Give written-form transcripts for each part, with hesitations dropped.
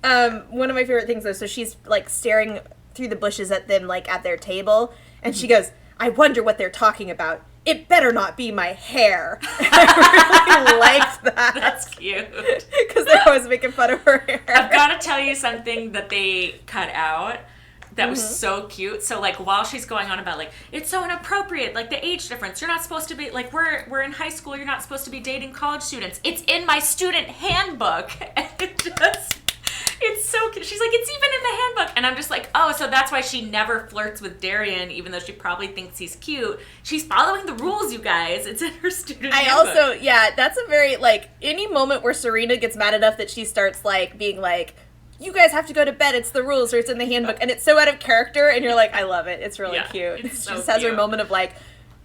One of my favorite things, though, so she's, like, staring through the bushes at them, like, at their table, and she goes, I wonder what they're talking about. It better not be my hair. I really liked that. That's cute. Because they're always making fun of her hair. I've got to tell you something that they cut out that was so cute. So, like, while she's going on about, like, it's so inappropriate, like, the age difference. You're not supposed to be, like, we're in high school. You're not supposed to be dating college students. It's in my student handbook. And it's so cute. She's like, it's even in the handbook. And I'm just like, oh, so that's why she never flirts with Darian, even though she probably thinks he's cute. She's following the rules, you guys. It's in her student handbook. I also, that's a very, like, any moment where Serena gets mad enough that she starts, like, being like, you guys have to go to bed, it's the rules, or it's in the handbook, and it's so out of character, and you're like, I love it, it's really cute. It's so she just has her moment of, like,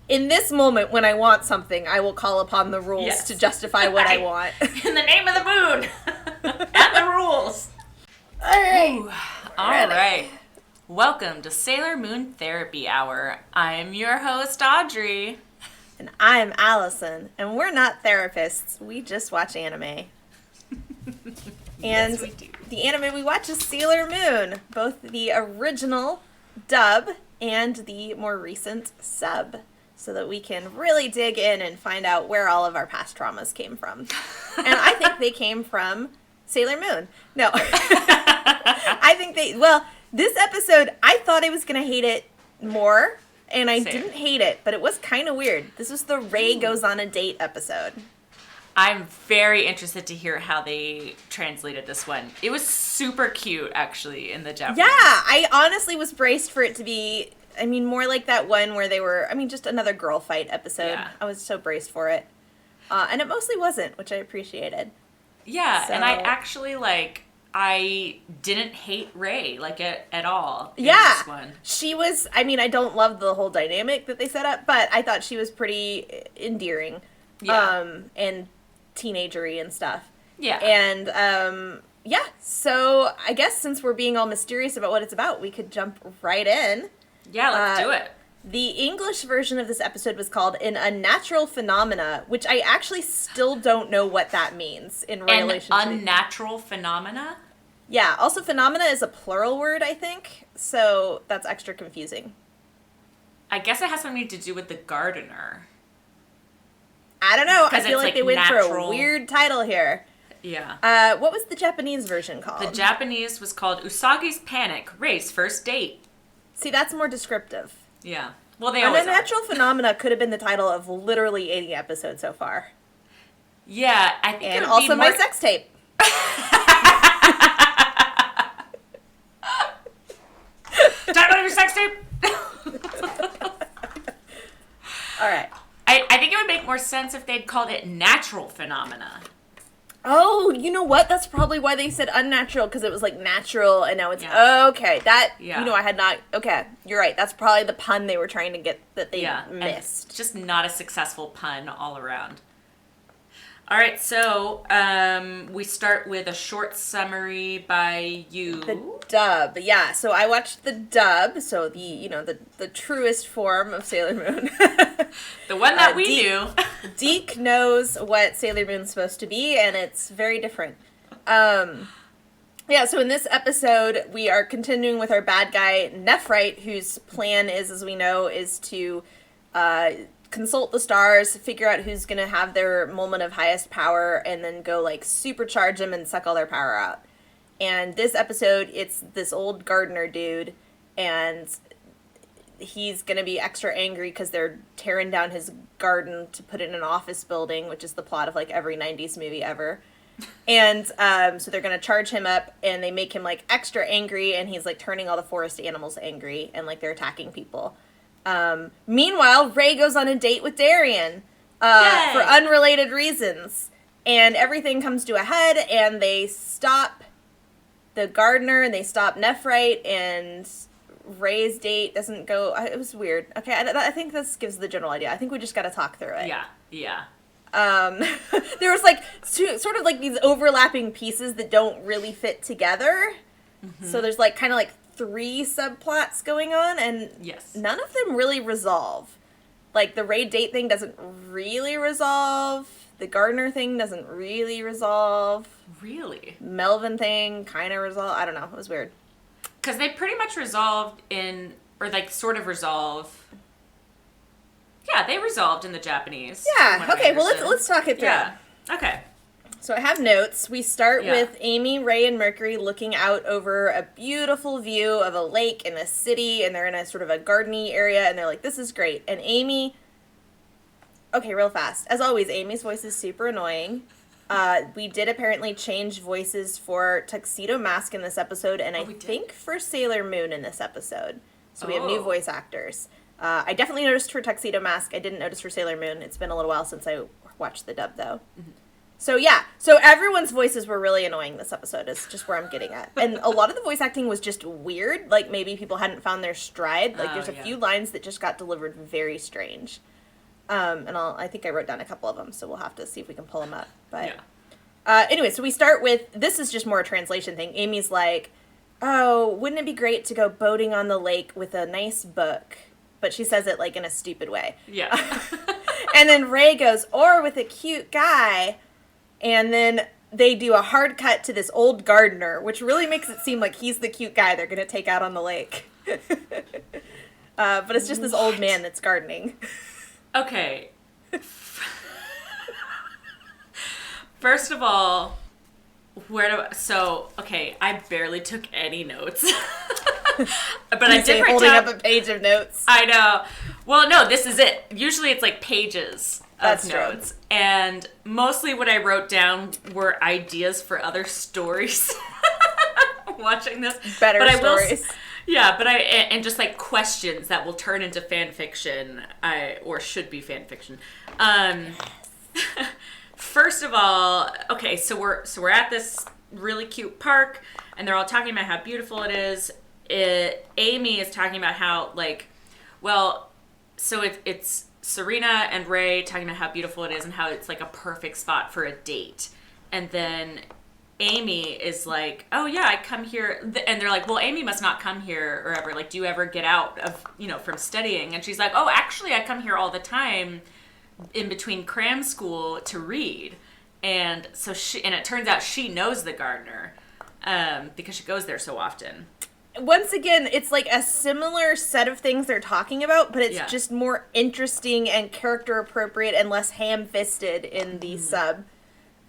in this moment, when I want something, I will call upon the rules to justify what I want. In the name of the moon! And the rules! Alright. Alright. Welcome to Sailor Moon Therapy Hour. I'm your host, Audrey. And I'm Alison, and we're not therapists, we just watch anime. And Yes, we do. The anime we watch is Sailor Moon, both the original dub and the more recent sub, so that we can really dig in and find out where all of our past traumas came from. And I think they came from Sailor Moon. No. I think this episode, I thought I was going to hate it more, and I didn't hate it, but it was kind of weird. This was the Rei goes on a date episode. I'm very interested to hear how they translated this one. It was super cute, actually, in the Japanese. Yeah, I honestly was braced for it to be, more like that one where they were, just another girl fight episode. Yeah. I was so braced for it. And it mostly wasn't, which I appreciated. Yeah, so. And I actually, I didn't hate Rei, at all in this one. She was, I don't love the whole dynamic that they set up, but I thought she was pretty endearing. Yeah. And teenagery and stuff. Yeah. And, so I guess since we're being all mysterious about what it's about, we could jump right in. Yeah, let's do it. The English version of this episode was called An Unnatural Phenomena, which I actually still don't know what that means in relation to... An unnatural phenomena? Yeah, also phenomena is a plural word, I think, so that's extra confusing. I guess it has something to do with the gardener. I don't know. I feel like they went for a weird title here. Yeah. What was the Japanese version called? The Japanese was called Usagi's Panic, Rei's First Date. See, that's more descriptive. Yeah. Well, they always Unnatural Phenomena could have been the title of literally any episode so far. Yeah, I think and also my sex tape. Talk about your sex tape? All right. I think it would make more sense if they'd called it Natural Phenomena. Oh, you know what? That's probably why they said unnatural, because it was like natural, and now it's okay. That I had not. Okay, you're right. That's probably the pun they were trying to get that they missed. And just not a successful pun all around. All right, so we start with a short summary by you. The dub, yeah. So I watched the dub, so the truest form of Sailor Moon. The one that we knew. DiC knows what Sailor Moon's supposed to be, and it's very different. So in this episode, we are continuing with our bad guy, Nephrite, whose plan is, as we know, is to consult the stars, figure out who's going to have their moment of highest power, and then go, supercharge them and suck all their power out. And this episode, it's this old gardener dude, and he's going to be extra angry because they're tearing down his garden to put it in an office building, which is the plot of, every 90s movie ever. And so they're going to charge him up, and they make him, extra angry, and he's, turning all the forest animals angry, and, they're attacking people. Meanwhile, Rei goes on a date with Darian for unrelated reasons, and everything comes to a head, and they stop the gardener, and they stop Nephrite, and Rei's date doesn't go. It was weird. Okay, I think this gives the general idea. I think we just got to talk through it. Yeah. There was sort of these overlapping pieces that don't really fit together. Mm-hmm. So there's kind of 3 subplots going on, and none of them really resolve. The Rei date thing doesn't really resolve. The Gardner thing doesn't really resolve. Really? Melvin thing kind of resolve. I don't know. It was weird. Because they pretty much resolved in, or like sort of resolve. Yeah, they resolved in the Japanese. Yeah. Okay. Well, let's talk it through. Yeah. Okay. So I have notes. We start with Amy, Ray, and Mercury looking out over a beautiful view of a lake in a city, and they're in a sort of a gardeny area, and they're like, "This is great." And Amy. Okay, real fast. As always, Amy's voice is super annoying. We did apparently change voices for Tuxedo Mask in this episode, and I think for Sailor Moon in this episode. So we have new voice actors. I definitely noticed for Tuxedo Mask. I didn't notice for Sailor Moon. It's been a little while since I watched the dub, though. Mm-hmm. So yeah, so everyone's voices were really annoying this episode is just where I'm getting at. And a lot of the voice acting was just weird. Like maybe people hadn't found their stride. Like there's a few lines that just got delivered very strange. And I think I wrote down a couple of them, so we'll have to see if we can pull them up. But anyway, so we start with, this is just more a translation thing. Amy's like, oh, wouldn't it be great to go boating on the lake with a nice book? But she says it like in a stupid way. Yeah. And then Ray goes, or with a cute guy. And then they do a hard cut to this old gardener, which really makes it seem like he's the cute guy they're going to take out on the lake. But it's just this old man that's gardening. Okay. First of all, I barely took any notes. But I did write holding down, up a page of notes. I know. Well, no, this is it. Usually it's like pages of notes. True. And mostly what I wrote down were ideas for other stories. Watching this. Better stories. And just like questions that will turn into fan fiction, or should be fan fiction. First of all, okay, so we're at this really cute park, and they're all talking about how beautiful it is. Amy is talking about how it's Serena and Ray talking about how beautiful it is and how it's like a perfect spot for a date, and then Amy is like, oh yeah, I come here, and they're like, well, Amy must not come here or ever, like, do you ever get out of, from studying? And she's like, oh, actually I come here all the time in between cram school to read. And so it turns out she knows the gardener, because she goes there so often. Once again, it's like a similar set of things they're talking about, but it's just more interesting and character appropriate and less ham-fisted in the sub.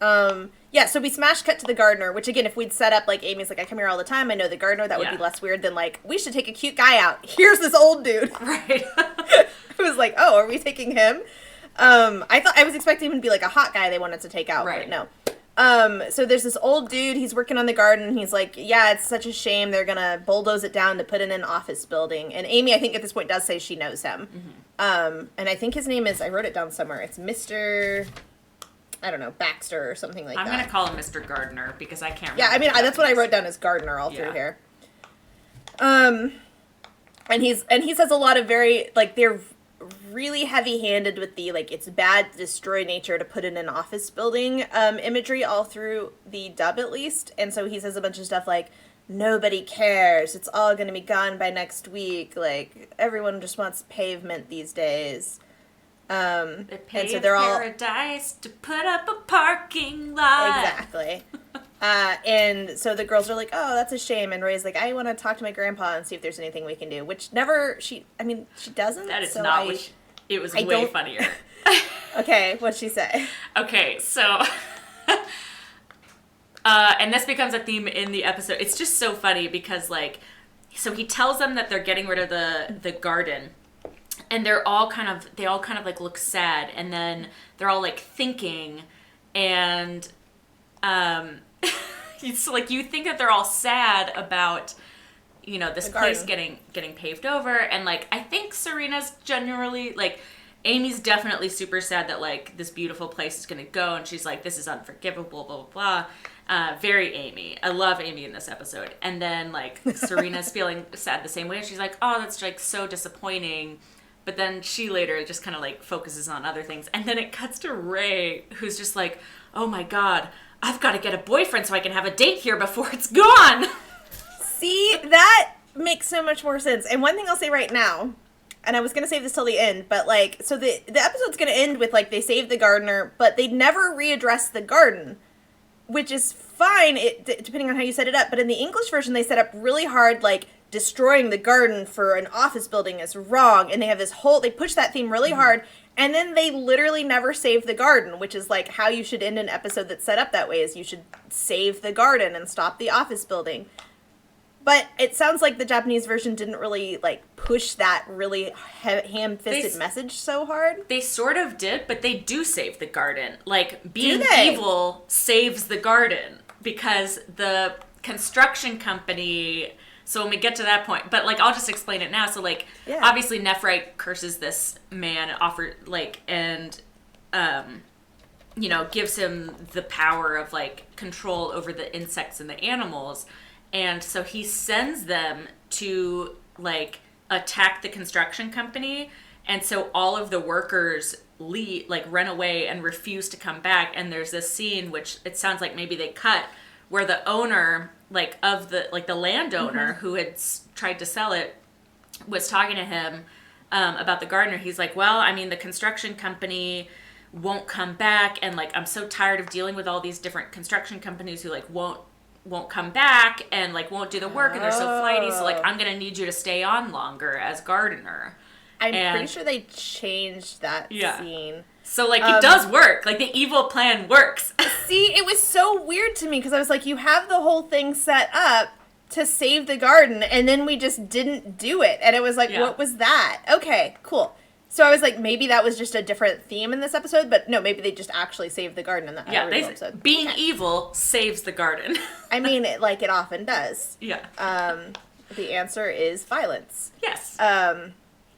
So we smash cut to the gardener, which again, if we'd set up like Amy's like, I come here all the time, I know the gardener, that would be less weird than like, we should take a cute guy out. Here's this old dude. Right. I was like, oh, are we taking him? I was expecting him to be like a hot guy they wanted to take out, but no. So there's this old dude, he's working on the garden, and he's like, yeah, it's such a shame they're gonna bulldoze it down to put in an office building. And Amy, I think at this point, does say she knows him. Mm-hmm. And I think his name is, I wrote it down somewhere, it's Mr. I don't know, Baxter or something like that. I'm gonna call him Mr. Gardner, because I can't remember. Yeah, I mean, that's what I wrote down as Gardner all through here. And he says a lot of very, like, they're really heavy-handed with the, like, it's bad to destroy nature to put in an office building imagery all through the dub, at least. And so he says a bunch of stuff like, nobody cares, it's all going to be gone by next week, like, everyone just wants pavement these days. They pay paradise to put up a parking lot. Exactly. And so the girls are like, oh, that's a shame. And Ray's like, I want to talk to my grandpa and see if there's anything we can do. Which she doesn't. That is not what it was way funnier. Okay, what'd she say? Okay, so... and this becomes a theme in the episode. It's just so funny because, like... So he tells them that they're getting rid of the garden. And they all kind of like look sad. And then they're all like thinking. And... it's like you think that they're all sad about, this place getting paved over, and like I think Serena's generally like, Amy's definitely super sad that like this beautiful place is gonna go, and she's like, this is unforgivable, blah blah blah. Very Amy. I love Amy in this episode. And then like Serena's feeling sad the same way, and she's like, oh, that's like so disappointing. But then she later just kind of like focuses on other things, and then it cuts to Ray, who's just like, oh my god, I've got to get a boyfriend so I can have a date here before it's gone. See, that makes so much more sense. And one thing I'll say right now, and I was gonna save this till the end, but like, so the episode's gonna end with like they save the gardener, but they never readdress the garden, which is fine, depending on how you set it up. But in the English version, they set up really hard, like destroying the garden for an office building is wrong, and they have this whole, they push that theme really hard, and then they literally never save the garden, which is like how you should end an episode that's set up that way, is you should save the garden and stop the office building. But it sounds like the Japanese version didn't really, like, push that really ham-fisted message so hard. They sort of did, but they do save the garden. Like, being evil saves the garden. Because the construction company... So when we get to that point... But, like, I'll just explain it now. So, like, obviously Nephrite curses this man, you know, gives him the power of, like, control over the insects and the animals. And so he sends them to, like, attack the construction company. And so all of the workers run away and refuse to come back. And there's this scene, which it sounds like maybe they cut, where the owner, like, of the, like, the landowner who had tried to sell it was talking to him about the gardener. He's like, well, I mean, the construction company won't come back. And, like, I'm so tired of dealing with all these different construction companies who, like, won't come back and, like, won't do the work, and they're so flighty, so, like, I'm gonna need you to stay on longer as gardener. I'm pretty sure they changed that scene. So, like, it does work. Like, the evil plan works. See, it was so weird to me, because I was like, you have the whole thing set up to save the garden, and then we just didn't do it. And it was like, what was that? Okay, cool. So I was like, maybe that was just a different theme in this episode, but no, maybe they just actually saved the garden in that original episode. Being evil saves the garden. I mean, it often does. Yeah. The answer is violence. Yes.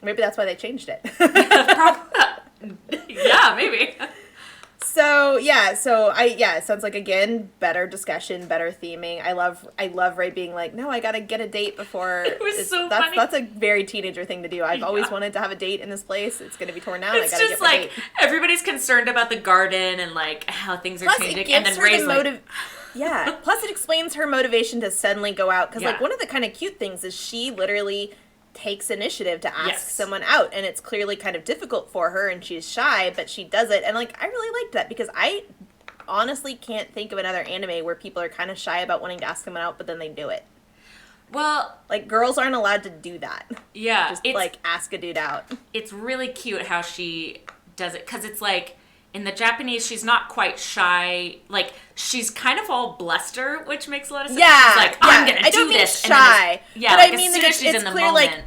Maybe that's why they changed it. Yeah, maybe. So it sounds like, again, better discussion, better theming. I love Ray being like, no, I gotta get a date before. It was so funny. That's a very teenager thing to do. I've always wanted to have a date in this place. It's gonna be torn down. It's I gotta just get my like, date. Everybody's concerned about the garden and, like, how things are changing. And then Ray's like... Yeah. Plus it explains her motivation to suddenly go out. Because, like, one of the kind of cute things is she literally takes initiative to ask someone out, and it's clearly kind of difficult for her, and she's shy, but she does it. And, like, I really liked that, because I honestly can't think of another anime where people are kind of shy about wanting to ask someone out, but then they do it. Well, like, girls aren't allowed to do that. Yeah. Just, like, ask a dude out. It's really cute how she does it, because it's like, in the Japanese, she's not quite shy. Like, she's kind of all bluster, which makes a lot of sense. Yeah, she's like, I'm gonna do this. Shy. Yeah, but like, I mean, as soon as she's in the clear, moment. Like,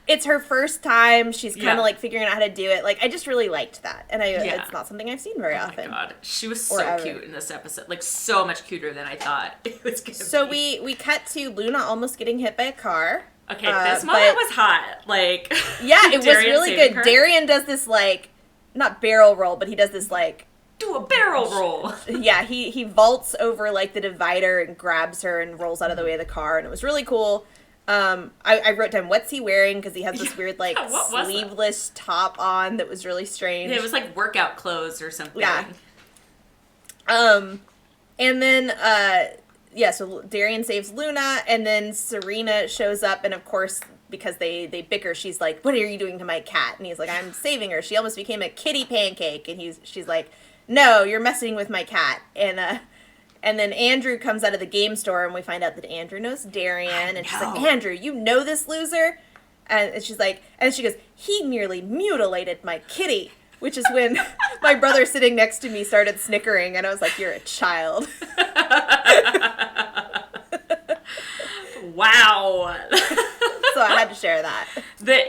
it's her first time. She's kind of, like, figuring out how to do it. Like, I just really liked that. And it's not something I've seen very often. Oh, my God. She was so cute in this episode. Like, so much cuter than I thought it was going to be. So we cut to Luna almost getting hit by a car. Okay, this moment was hot. Like, yeah, it was really good. Her. Darian does this, like, not barrel roll, but he does this, like, do a barrel roll. Yeah, he vaults over, like, the divider and grabs her and rolls out of the way of the car, and it was really cool. I wrote down, what's he wearing? Because he has this weird, like, sleeveless top on that was really strange. Yeah, it was like workout clothes or something. Yeah. And then, so Darian saves Luna, and then Serena shows up, and of course, because they bicker, she's like, what are you doing to my cat? And he's like, I'm saving her. She almost became a kitty pancake. And she's like, no, you're messing with my cat. And then Andrew comes out of the game store, and we find out that Andrew knows Darian. And she's like, Andrew, you know this loser? And she's like, and she goes, he nearly mutilated my kitty. Which is when my brother sitting next to me started snickering, and I was like, you're a child. Wow. So I had to share that.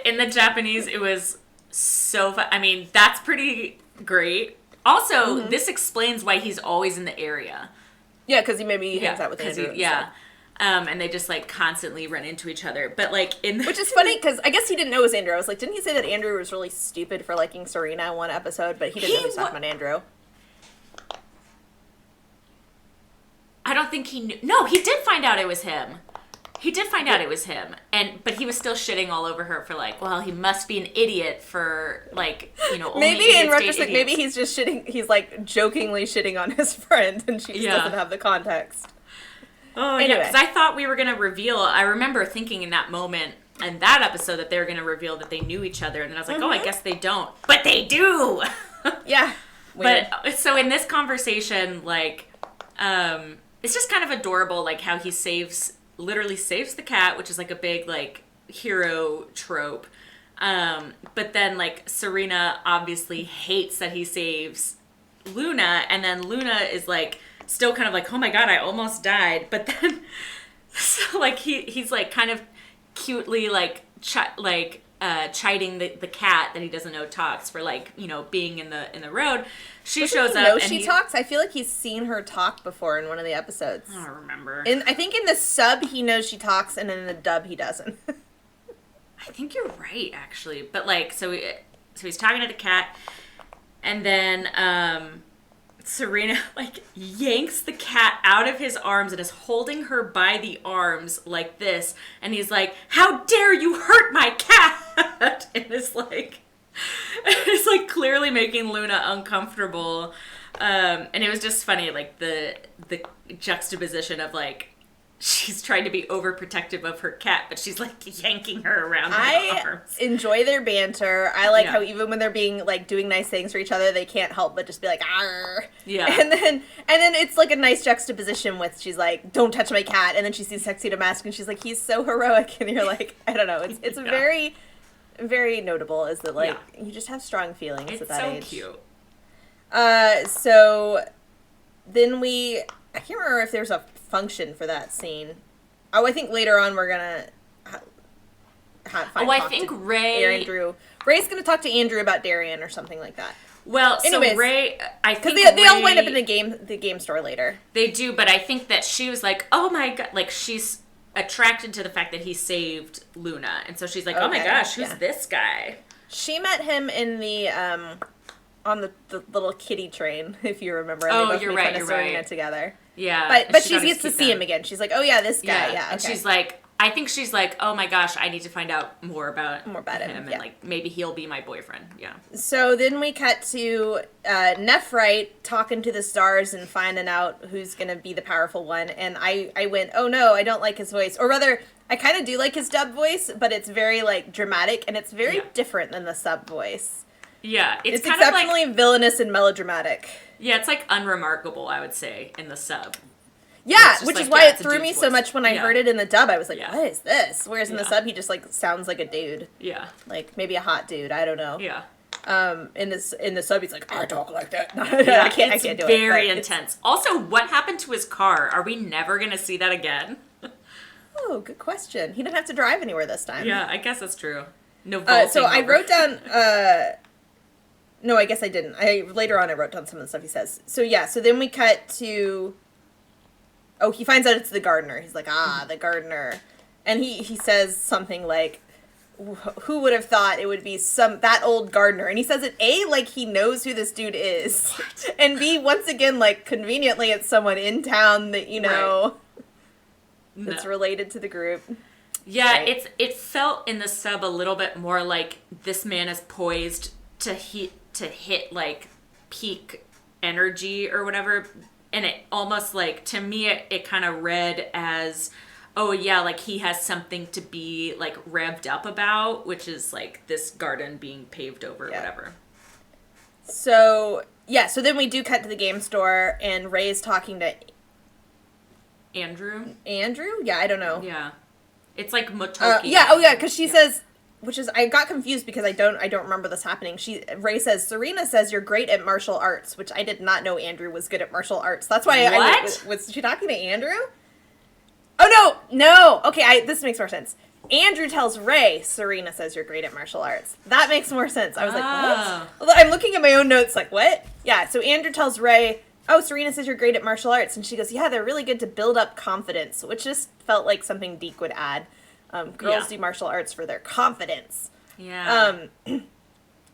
In the Japanese, it was so fun. I mean, that's pretty great. Also, this explains why he's always in the area. Yeah, because he hangs out with Andrew. And they just, like, constantly run into each other. But, like, which is funny, because I guess he didn't know it was Andrew. I was like, didn't he say that Andrew was really stupid for liking Serena in one episode? But he didn't know he was talking about Andrew. I don't think he knew. No, he did find out it was him. He did find out it was him. But he was still shitting all over her for, like, well, he must be an idiot for, like, you know, only maybe in retrospect, maybe he's just shitting, he's, like, jokingly shitting on his friend, and she just doesn't have the context. Oh, anyway. Yeah, because I thought we were going to reveal, I remember thinking in that moment, in that episode that they were going to reveal that they knew each other. And then I was like, oh, I guess they don't. But they do! Yeah. Weird. But, so in this conversation, like, it's just kind of adorable, like, how he literally saves the cat, which is, like, a big, like, hero trope. But then, like, Serena obviously hates that he saves Luna, and then Luna is, like, still kind of like, oh my god, I almost died. But then, so, like, he's, like, kind of cutely, like, chiding the cat that he doesn't know talks for, like, you know, being in the road. She shows up and she talks. I feel like he's seen her talk before in one of the episodes. I don't remember. I think in the sub he knows she talks, and in the dub he doesn't. I think you're right, actually. But, like, so he's talking to the cat, and then Serena, like, yanks the cat out of his arms and is holding her by the arms like this, and he's like, how dare you hurt my cat? And it's like clearly making Luna uncomfortable. And it was just funny, like, the juxtaposition of, like, she's trying to be overprotective of her cat, but she's, like, yanking her around the arms. I enjoy their banter. I like how even when they're being, like, doing nice things for each other, they can't help but just be like, arr. Yeah. And then it's, like, a nice juxtaposition with, she's like, don't touch my cat, and then she sees Tuxedo Mask, and she's like, he's so heroic, and you're like, I don't know, it's very, very notable, is that, like, you just have strong feelings at that age. It's so cute. So then I can't remember if there's a function for that scene. Oh, I think later on we're gonna I think Andrew. Ray's gonna talk to Andrew about Darien or something like that. Well, anyways, so Ray, I think because they all wind up in the game store later. They do, but I think that she was like, oh my god, like, she's attracted to the fact that he saved Luna, and so she's like, oh my gosh, who's this guy? She met him in the on the little kiddie train, if you remember. Oh, you're right. You're right. Together. Yeah, but she gets to see him again. She's like, oh yeah, this guy. Yeah, and she's like, I think she's like, oh my gosh, I need to find out more about him, and like maybe he'll be my boyfriend. Yeah. So then we cut to Nephrite talking to the stars and finding out who's gonna be the powerful one. And I went, oh no, I don't like his voice, or rather, I kind of do like his dub voice, but it's very like dramatic and it's very different than the sub voice. Yeah, it's kind exceptionally of like, villainous and melodramatic. Yeah, it's like unremarkable, I would say, in the sub. Yeah, which like, is why it threw me so much when I heard it in the dub. I was like, what is this? Whereas in the sub, he just like sounds like a dude. Yeah. Like maybe a hot dude. I don't know. Yeah. In the sub, he's like, I talk like that. Yeah, I can't do it. It's very intense. Also, what happened to his car? Are we never going to see that again? Oh, good question. He didn't have to drive anywhere this time. Yeah, I guess that's true. No. So I wrote down. No, I guess I didn't. Later on I wrote down some of the stuff he says. So yeah, so then we cut to... Oh, he finds out it's the gardener. He's like, the gardener. And he says something like, who would have thought it would be that old gardener? And he says it, A, like he knows who this dude is. What? And B, once again, like conveniently it's someone in town that, you know, that's related to the group. Yeah, right. It felt in the sub a little bit more like this man is poised to hit like peak energy or whatever, and it almost like, to me, it kind of read as, oh yeah, like he has something to be like revved up about, which is like this garden being paved over or whatever. So so then we do cut to the game store and Ray's talking to Andrew? Yeah, I don't know. Yeah. It's like Motoki. Because she says, which is, I got confused because I don't remember this happening. Ray says, Serena says you're great at martial arts, which I did not know Andrew was good at martial arts. That's why was she talking to Andrew? Oh, no. Okay, this makes more sense. Andrew tells Ray, Serena says you're great at martial arts. That makes more sense. I was like, what? I'm looking at my own notes like, what? Yeah, so Andrew tells Ray, oh, Serena says you're great at martial arts. And she goes, yeah, they're really good to build up confidence, which just felt like something Deke would add. Girls do martial arts for their confidence. Yeah. And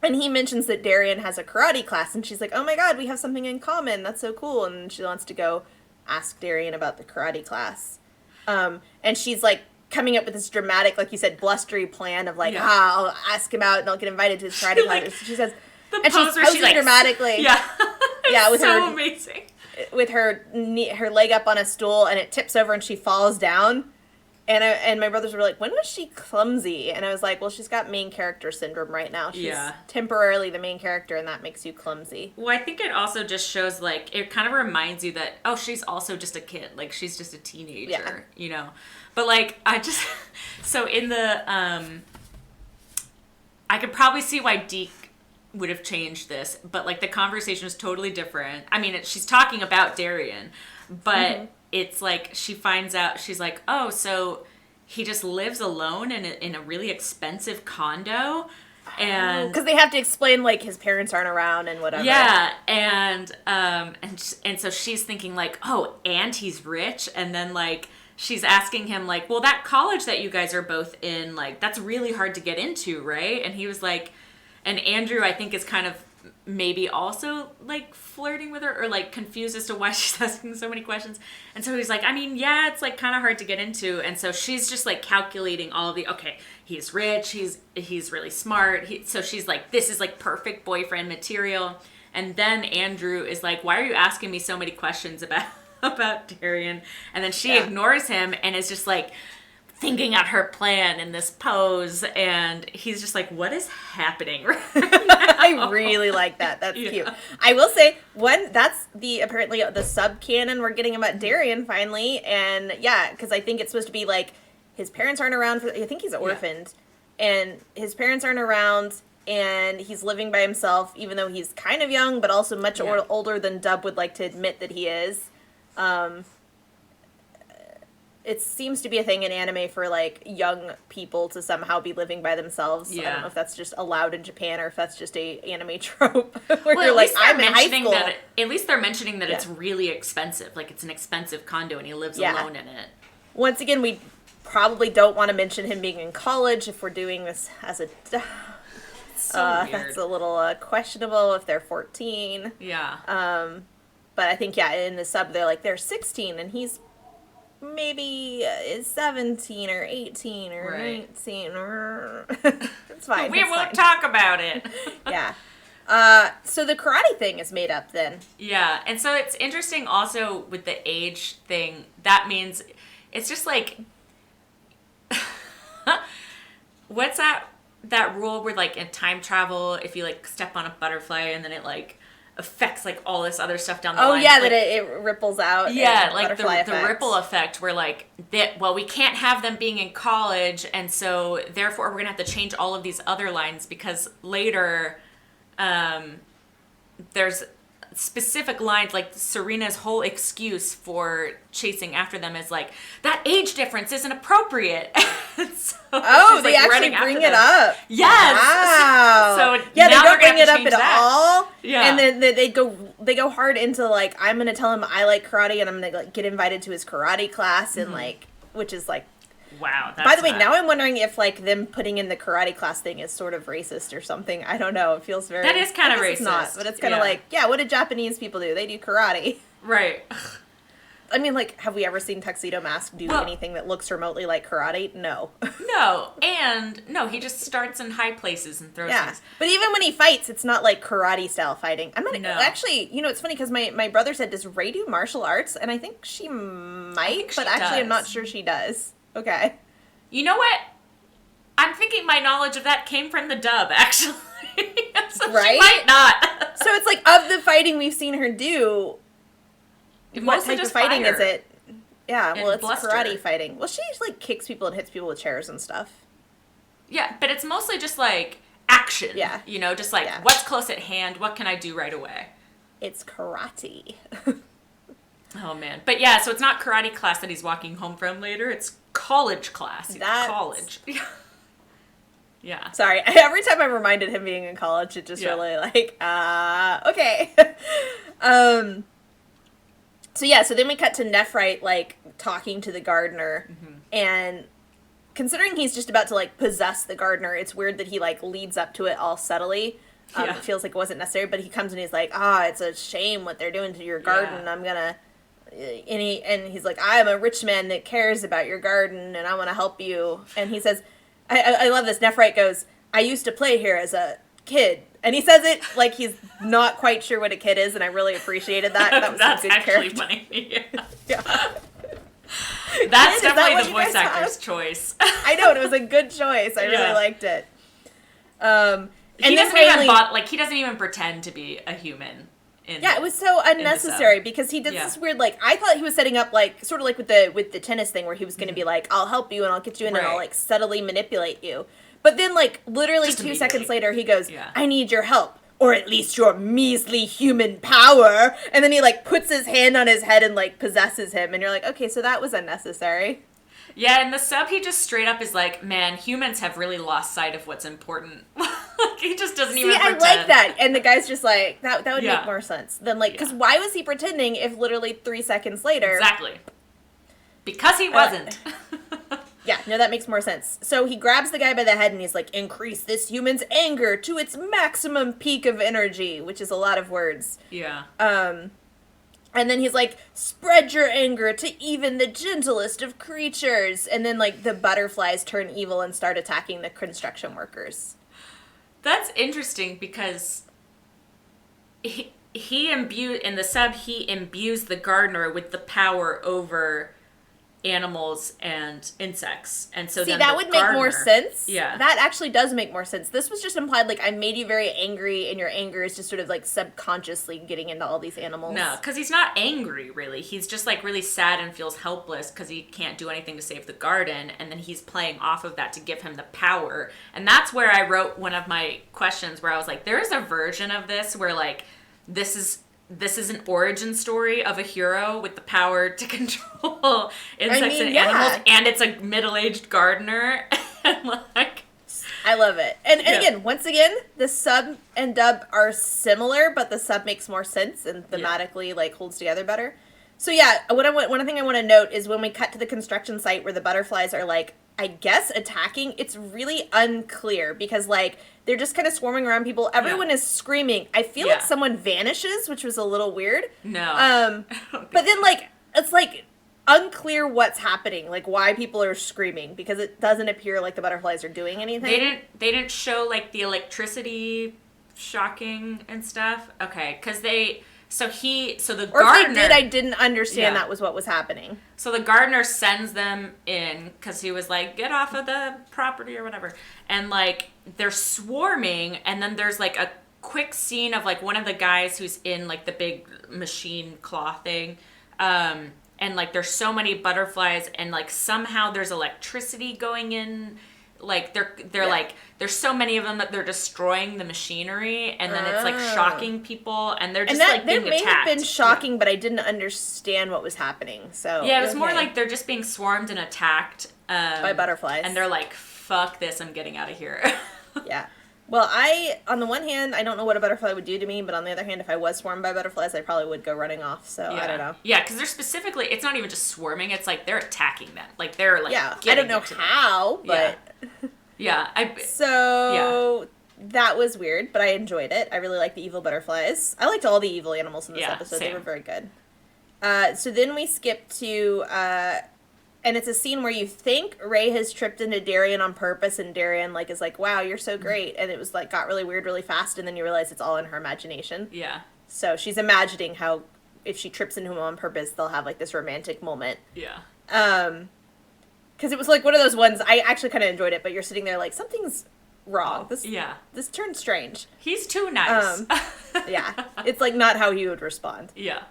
he mentions that Darien has a karate class, and she's like, oh my god, we have something in common. That's so cool. And she wants to go ask Darien about the karate class. And she's like coming up with this dramatic, like you said, blustery plan of like, I'll ask him out and I'll get invited to his karate class. She says, and she's posing like, dramatically. Yeah. Yeah, with so amazing. With her leg up on a stool, and it tips over and she falls down. And my brothers were like, when was she clumsy? And I was like, well, she's got main character syndrome right now. She's temporarily the main character, and that makes you clumsy. Well, I think it also just shows, like, it kind of reminds you that, oh, she's also just a kid. Like, she's just a teenager, you know? But, like, so in the, I could probably see why DiC would have changed this, but, like, the conversation is totally different. I mean, she's talking about Darien, but it's like she finds out, she's like, oh, so he just lives alone in a really expensive condo, and because they have to explain, like, his parents aren't around and whatever. Yeah, and so she's thinking, like, oh, and he's rich, and then, like, she's asking him, like, well, that college that you guys are both in, like, that's really hard to get into, right? And he was like, and Andrew, I think, is kind of maybe also, like, flirting with her, or, like, confused as to why she's asking so many questions. And so he's like, I mean, yeah, it's, like, kind of hard to get into. And so she's just, like, calculating all of the, okay, he's rich, he's really smart. So she's like, this is, like, perfect boyfriend material. And then Andrew is like, why are you asking me so many questions about Darien? And then she ignores him and is just, like, thinking out her plan in this pose, and he's just like, what is happening right now? I really like that. That's cute. I will say, that's apparently the sub-canon we're getting about Darien finally, and because I think it's supposed to be like, his parents aren't around, I think he's orphaned, and his parents aren't around, and he's living by himself, even though he's kind of young, but also much older than Dub would like to admit that he is. It seems to be a thing in anime for, like, young people to somehow be living by themselves. I don't know if that's just allowed in Japan or if that's just a anime trope. Where you're like, I'm in high school. At least they're mentioning that it's really expensive. Like, it's an expensive condo and he lives alone in it. Once again, we probably don't want to mention him being in college if we're doing this as a... So weird. That's a little questionable if they're 14. Yeah. But I think, in the sub, they're like, they're 16 and he's maybe is 17 or 18 or 19 or it's fine. We won't talk about it. So the karate thing is made up then. Yeah, and so it's interesting also with the age thing. That means it's just like what's that rule where, like, in time travel, if you, like, step on a butterfly and then it, like, affects, like, all this other stuff down the line. Oh, yeah, like, that it ripples out. Yeah, like the ripple effect where, like, we can't have them being in college, and so therefore we're going to have to change all of these other lines because later there's specific lines, like Serena's whole excuse for chasing after them is like, that age difference isn't appropriate. So they like actually bring it up. Yes. Wow. So they don't bring it up at all. Yeah. And then they go hard into, like, I'm gonna tell him I like karate and I'm gonna, like, get invited to his karate class and like, which is like, wow. By the way, now I'm wondering if, like, them putting in the karate class thing is sort of racist or something. I don't know. It feels very... That is kind of racist. It's not, but it's kind of like, what do Japanese people do? They do karate. Right. I mean, like, have we ever seen Tuxedo Mask do anything that looks remotely like karate? No. No, he just starts in high places and throws things. But even when he fights, it's not like karate-style fighting. Actually, it's funny because my brother said, does Ray do martial arts? And I think she might, but actually I'm not sure she does. Okay. You know what? I'm thinking my knowledge of that came from the dub, actually. So right? She might not. So it's like, of the fighting we've seen her do, what type of fighting is it? Yeah, well, it's karate fighting. Well, she like kicks people and hits people with chairs and stuff. Yeah, but it's mostly just like action. Yeah. Just like, what's close at hand? What can I do right away? It's karate. Oh, man. But yeah, so it's not karate class that he's walking home from later. It's college class. College. Yeah. Sorry. Every time I'm reminded him being in college, it just really like, okay. So then we cut to Nephrite, like, talking to the gardener, and considering he's just about to, like, possess the gardener, it's weird that he, like, leads up to it all subtly. It feels like it wasn't necessary, but he comes and he's like, it's a shame what they're doing to your garden. I'm gonna... And he's like, I'm a rich man that cares about your garden, and I want to help you. And he says, I love this. Nephrite goes, I used to play here as a kid. And he says it like he's not quite sure what a kid is, and I really appreciated that. That was That's some good actually character. Funny. Yeah. That's Is that definitely what the you voice guys actor's have? choice. I know, and it was a good choice. I really liked it. And he then he doesn't even pretend to be a human. It was so unnecessary because he did this weird, like, I thought he was setting up, like, sort of like with the tennis thing where he was going to be like, I'll help you and I'll get you in and I'll, like, subtly manipulate you. But then, like, literally Just 2 seconds later, he goes, Yeah. I need your help. Or at least your measly human power. And then he, like, puts his hand on his head and, like, possesses him. And you're like, okay, so that was unnecessary. Yeah, in the sub, he just straight up is like, man, humans have really lost sight of what's important. He just doesn't even pretend. I like that. And the guy's just like, that would make more sense than, like, because why was he pretending if literally 3 seconds later... Exactly. Because he wasn't. Yeah, no, that makes more sense. So he grabs the guy by the head and he's like, increase this human's anger to its maximum peak of energy, which is a lot of words. Yeah. And then he's like, spread your anger to even the gentlest of creatures. And then, like, the butterflies turn evil and start attacking the construction workers. That's interesting because he imbues, in the sub, he imbues the gardener with the power over animals and insects. And so then that would make more sense. Yeah. That actually does make more sense. This was just implied, like, I made you very angry, and your anger is just sort of, like, subconsciously getting into all these animals. No, because he's not angry, really. He's just, like, really sad and feels helpless because he can't do anything to save the garden, and then he's playing off of that to give him the power. And that's where I wrote one of my questions where I was like, there is a version of this where, like, this is an origin story of a hero with the power to control insects and animals, and it's a middle-aged gardener. And, like, I love it. And again, once again, the sub and dub are similar, but the sub makes more sense and thematically like holds together better. So yeah, one thing I want to note is when we cut to the construction site where the butterflies are, like, I guess attacking, it's really unclear because, like, they're just kind of swarming around people. Everyone is screaming. I feel like someone vanishes, which was a little weird. No. But then, like, it's like unclear what's happening, like why people are screaming, because it doesn't appear like the butterflies are doing anything. They didn't show, like, the electricity shocking and stuff. Okay, because So the or gardener... if they did, I didn't understand that was what was happening. So the gardener sends them in because he was like, get off of the property or whatever. And, like, they're swarming, and then there's, like, a quick scene of, like, one of the guys who's in, like, the big machine claw thing. And, like, there's so many butterflies, and, like, somehow there's electricity going in. Like, they're like, there's so many of them that they're destroying the machinery, and then it's, like, shocking people, and they're just, like, being attacked. That may have been shocking, but I didn't understand what was happening, so... Yeah, it was more like they're just being swarmed and attacked. By butterflies. And they're like, fuck this, I'm getting out of here. Yeah. Well, on the one hand, I don't know what a butterfly would do to me, but on the other hand, if I was swarmed by butterflies, I probably would go running off, so I don't know. Yeah, because they're specifically, it's not even just swarming, it's like they're attacking them. Like, they're, like, I don't know how, but... Yeah. That was weird, but I enjoyed it. I really liked the evil butterflies. I liked all the evil animals in this episode. Same. They were very good. So then we skip to... and it's a scene where you think Ray has tripped into Darian on purpose, and Darian, like, is like, wow, you're so great. And it was, like, got really weird really fast, and then you realize it's all in her imagination. Yeah. So she's imagining how if she trips into him on purpose, they'll have, like, this romantic moment. Yeah. Because it was, like, one of those ones, I actually kind of enjoyed it, but you're sitting there like, something's wrong. This turned strange. He's too nice. Yeah. It's, like, not how he would respond. Yeah.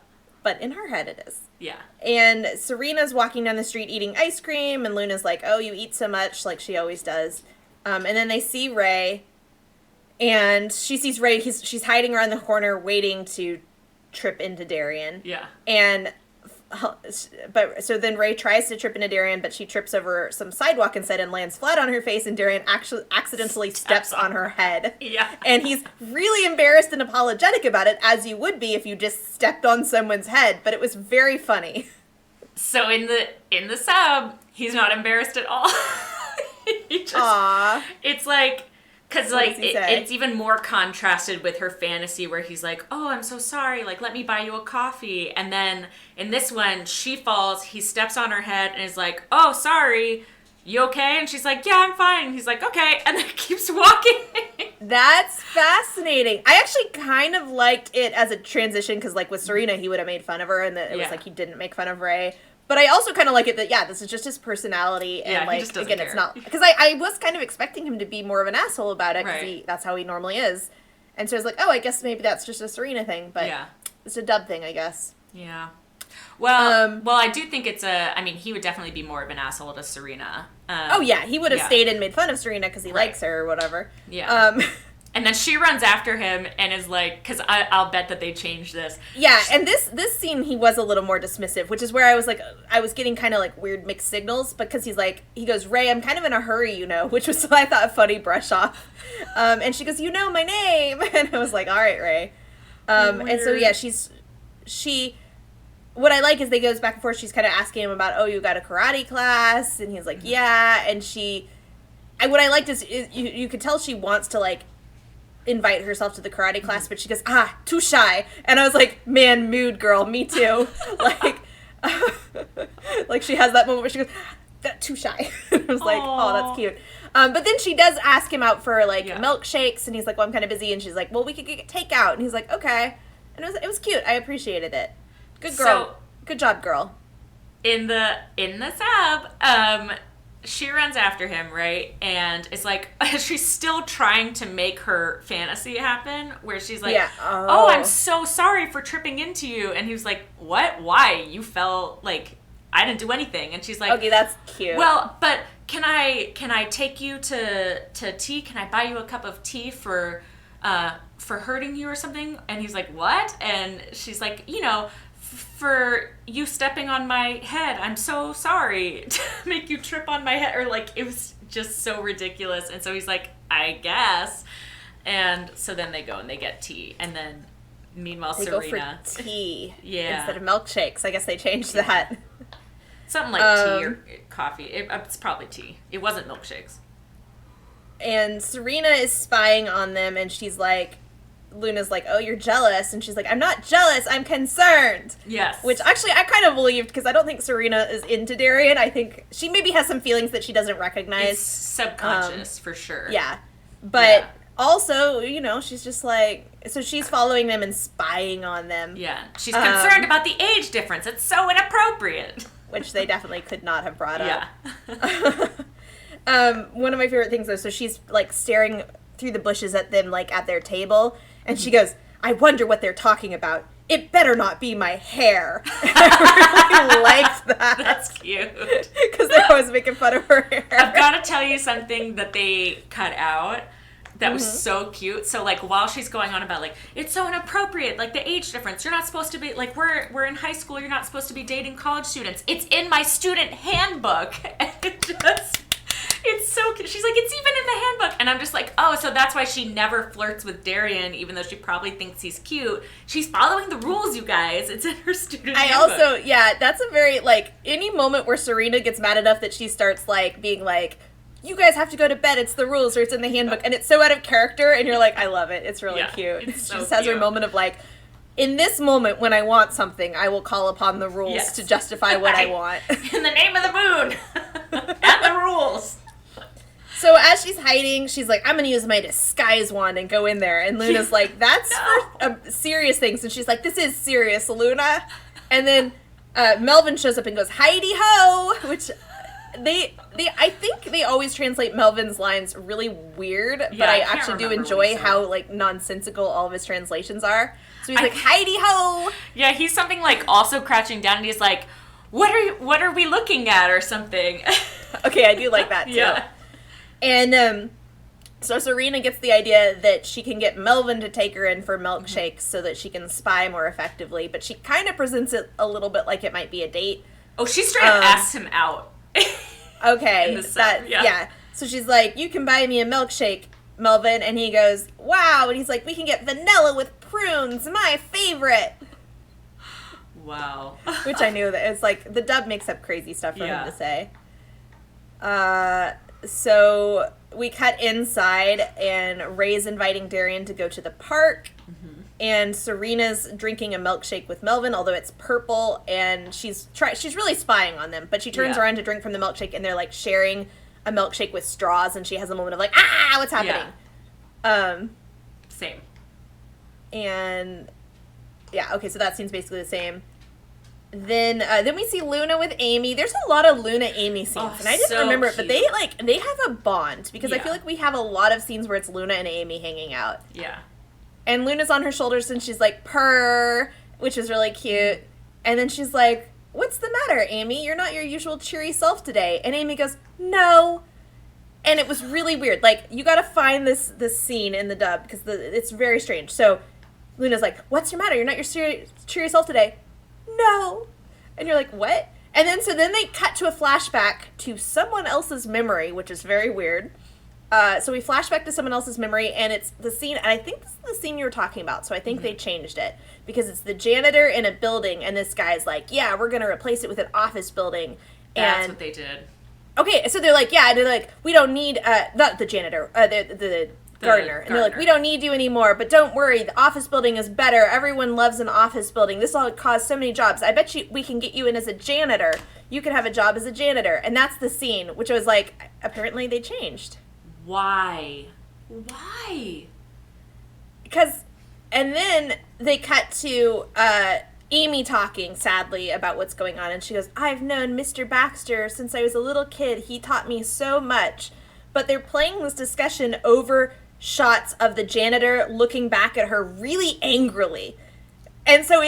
But in her head it is. Yeah. And Serena's walking down the street eating ice cream, and Luna's like, oh, you eat so much, like she always does. And then they see Ray, and she sees Ray, she's hiding around the corner waiting to trip into Darian. Yeah. So then Ray tries to trip into Darian, but she trips over some sidewalk instead and lands flat on her face, and Darian actually accidentally steps on her head. Yeah. And he's really embarrassed and apologetic about it, as you would be if you just stepped on someone's head, but it was very funny. So in the sub, he's not embarrassed at all. Aww. It's like... Because, like, it's even more contrasted with her fantasy where he's like, oh, I'm so sorry, like, let me buy you a coffee. And then in this one, she falls, he steps on her head and is like, oh, sorry, you okay? And she's like, yeah, I'm fine. And he's like, okay, and then keeps walking. That's fascinating. I actually kind of liked it as a transition because, like, with Serena, he would have made fun of her, and it was like he didn't make fun of Ray. But I also kind of like it that, this is just his personality. And, he just doesn't again, care. it's not... Because I was kind of expecting him to be more of an asshole about it, because that's how he normally is. And so I was like, oh, I guess maybe that's just a Serena thing. But it's a Dub thing, I guess. Yeah. Well, I do think it's he would definitely be more of an asshole to Serena. He would have stayed and made fun of Serena because he likes her or whatever. Yeah. And then she runs after him and is like, because I'll bet that they changed this. Yeah, and this scene, he was a little more dismissive, which is where I was like, I was getting kind of like weird mixed signals, because he goes, Ray, I'm kind of in a hurry, which was, I thought, a funny brush off. And she goes, my name. And I was like, all right, Ray. And so, what I like is they goes back and forth. She's kind of asking him about, you got a karate class? And he's like, yeah. And what I liked is you could tell she wants to, like, invite herself to the karate class, but she goes, too shy. And I was like, man, mood girl, me too. Like, like she has that moment where she goes, that too sshy. I was like, oh, that's cute. But then she does ask him out for, like, milkshakes, and he's like, well, I'm kind of busy. And she's like, well, we could get takeout. And he's like, okay. And it was cute. I appreciated it. Good girl. So, good job, girl. In the sub, she runs after him, right? And it's like, she's still trying to make her fantasy happen, where she's like, oh, I'm so sorry for tripping into you. And he was like, what? Why? You felt like I didn't do anything. And she's like, okay, that's cute. Well, but can I take you to tea? Can I buy you a cup of tea for hurting you or something? And he's like, what? And she's like, for you stepping on my head, I'm so sorry to make you trip on my head. Or, like, it was just so ridiculous. And so he's like, I guess. And so then they go and they get tea. And then, meanwhile, they Serena... go for tea instead of milkshakes. I guess they changed that. Something like tea or coffee. It's probably tea. It wasn't milkshakes. And Serena is spying on them, and she's like... Luna's like, oh, you're jealous. And she's like, I'm not jealous, I'm concerned. Yes. Which, actually, I kind of believed, because I don't think Serena is into Darien. I think she maybe has some feelings that she doesn't recognize. It's subconscious, for sure. Yeah. But also, she's just like... So she's following them and spying on them. Yeah. She's concerned about the age difference. It's so inappropriate. Which they definitely could not have brought up. Yeah. One of my favorite things, though, so she's, like, staring through the bushes at them, like, at their table... And she goes, I wonder what they're talking about. It better not be my hair. I really liked that. That's cute. Because they're always making fun of her hair. I've got to tell you something that they cut out that was so cute. So, like, while she's going on about, like, it's so inappropriate, like, the age difference. You're not supposed to be, like, we're in high school. You're not supposed to be dating college students. It's in my student handbook. And it's so cute. She's like, it's even in the handbook. And I'm just like, oh, so that's why she never flirts with Darien, even though she probably thinks he's cute. She's following the rules, you guys. It's in her student handbook. Also, that's a very, like, any moment where Serena gets mad enough that she starts, like, being like, you guys have to go to bed, it's the rules, or it's in the handbook. And it's so out of character, and you're like, I love it. It's really cute. It's so she just has her moment of, like, in this moment, when I want something, I will call upon the rules to justify what I want. In the name of the moon. And the rules. So as she's hiding, she's like, I'm going to use my disguise wand and go in there. And Luna's like, that's for serious things. And she's like, this is serious, Luna. And then Melvin shows up and goes, Heidi ho! Which I think they always translate Melvin's lines really weird. But I actually do enjoy how, like, nonsensical all of his translations are. So he's like, Heidi ho! Yeah, he's something like also crouching down and he's like, what are we looking at or something? Okay, I do like that too. Yeah. And so Serena gets the idea that she can get Melvin to take her in for milkshakes so that she can spy more effectively, but she kind of presents it a little bit like it might be a date. Oh, she straight up asks him out. Okay, So she's like, you can buy me a milkshake, Melvin, and he goes, wow, and he's like, we can get vanilla with prunes, my favorite. Wow. Which I knew that it's like, the dub makes up crazy stuff for him to say. So we cut inside, and Ray's inviting Darien to go to the park, and Serena's drinking a milkshake with Melvin, although it's purple, and she's really spying on them, but she turns around to drink from the milkshake, and they're, like, sharing a milkshake with straws, and she has a moment of, like, what's happening? Same. And, okay, so that scene's basically the same. Then we see Luna with Amy. There's a lot of Luna-Amy scenes, and I didn't remember it, but they have a bond, because I feel like we have a lot of scenes where it's Luna and Amy hanging out. Yeah. And Luna's on her shoulders, and she's like, purr, which is really cute. And then she's like, what's the matter, Amy? You're not your usual cheery self today. And Amy goes, no. And it was really weird. Like, you gotta find this scene in the dub, because it's very strange. So Luna's like, what's your matter? You're not your cheery self today. No. And you're like, what? And then they cut to a flashback to someone else's memory, which is very weird. So we flash back to someone else's memory, and it's the scene, and I think this is the scene you were talking about, so I think they changed it. Because it's the janitor in a building, and this guy's like, yeah, we're going to replace it with an office building. That's what they did. Okay, so they're like, yeah, they're like, we don't need, not the janitor, the gardener. And they're like, we don't need you anymore, but don't worry, the office building is better. Everyone loves an office building. This will cause so many jobs. I bet you we can get you in as a janitor. You can have a job as a janitor. And that's the scene, which was like, apparently they changed. Why? Because, and then they cut to Amy talking sadly about what's going on, and she goes, I've known Mr. Baxter since I was a little kid. He taught me so much. But they're playing this discussion over shots of the janitor looking back at her really angrily. And so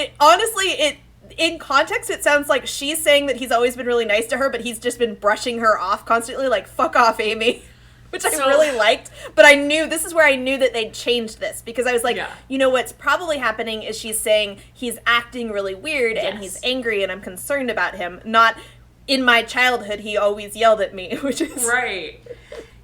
in context, it sounds like she's saying that he's always been really nice to her, but he's just been brushing her off constantly, like, fuck off, Amy. Which I really liked, but this is where I knew that they'd changed this, because I was like, you know what's probably happening is she's saying he's acting really weird and he's angry and I'm concerned about him, not in my childhood he always yelled at me, which is... Right.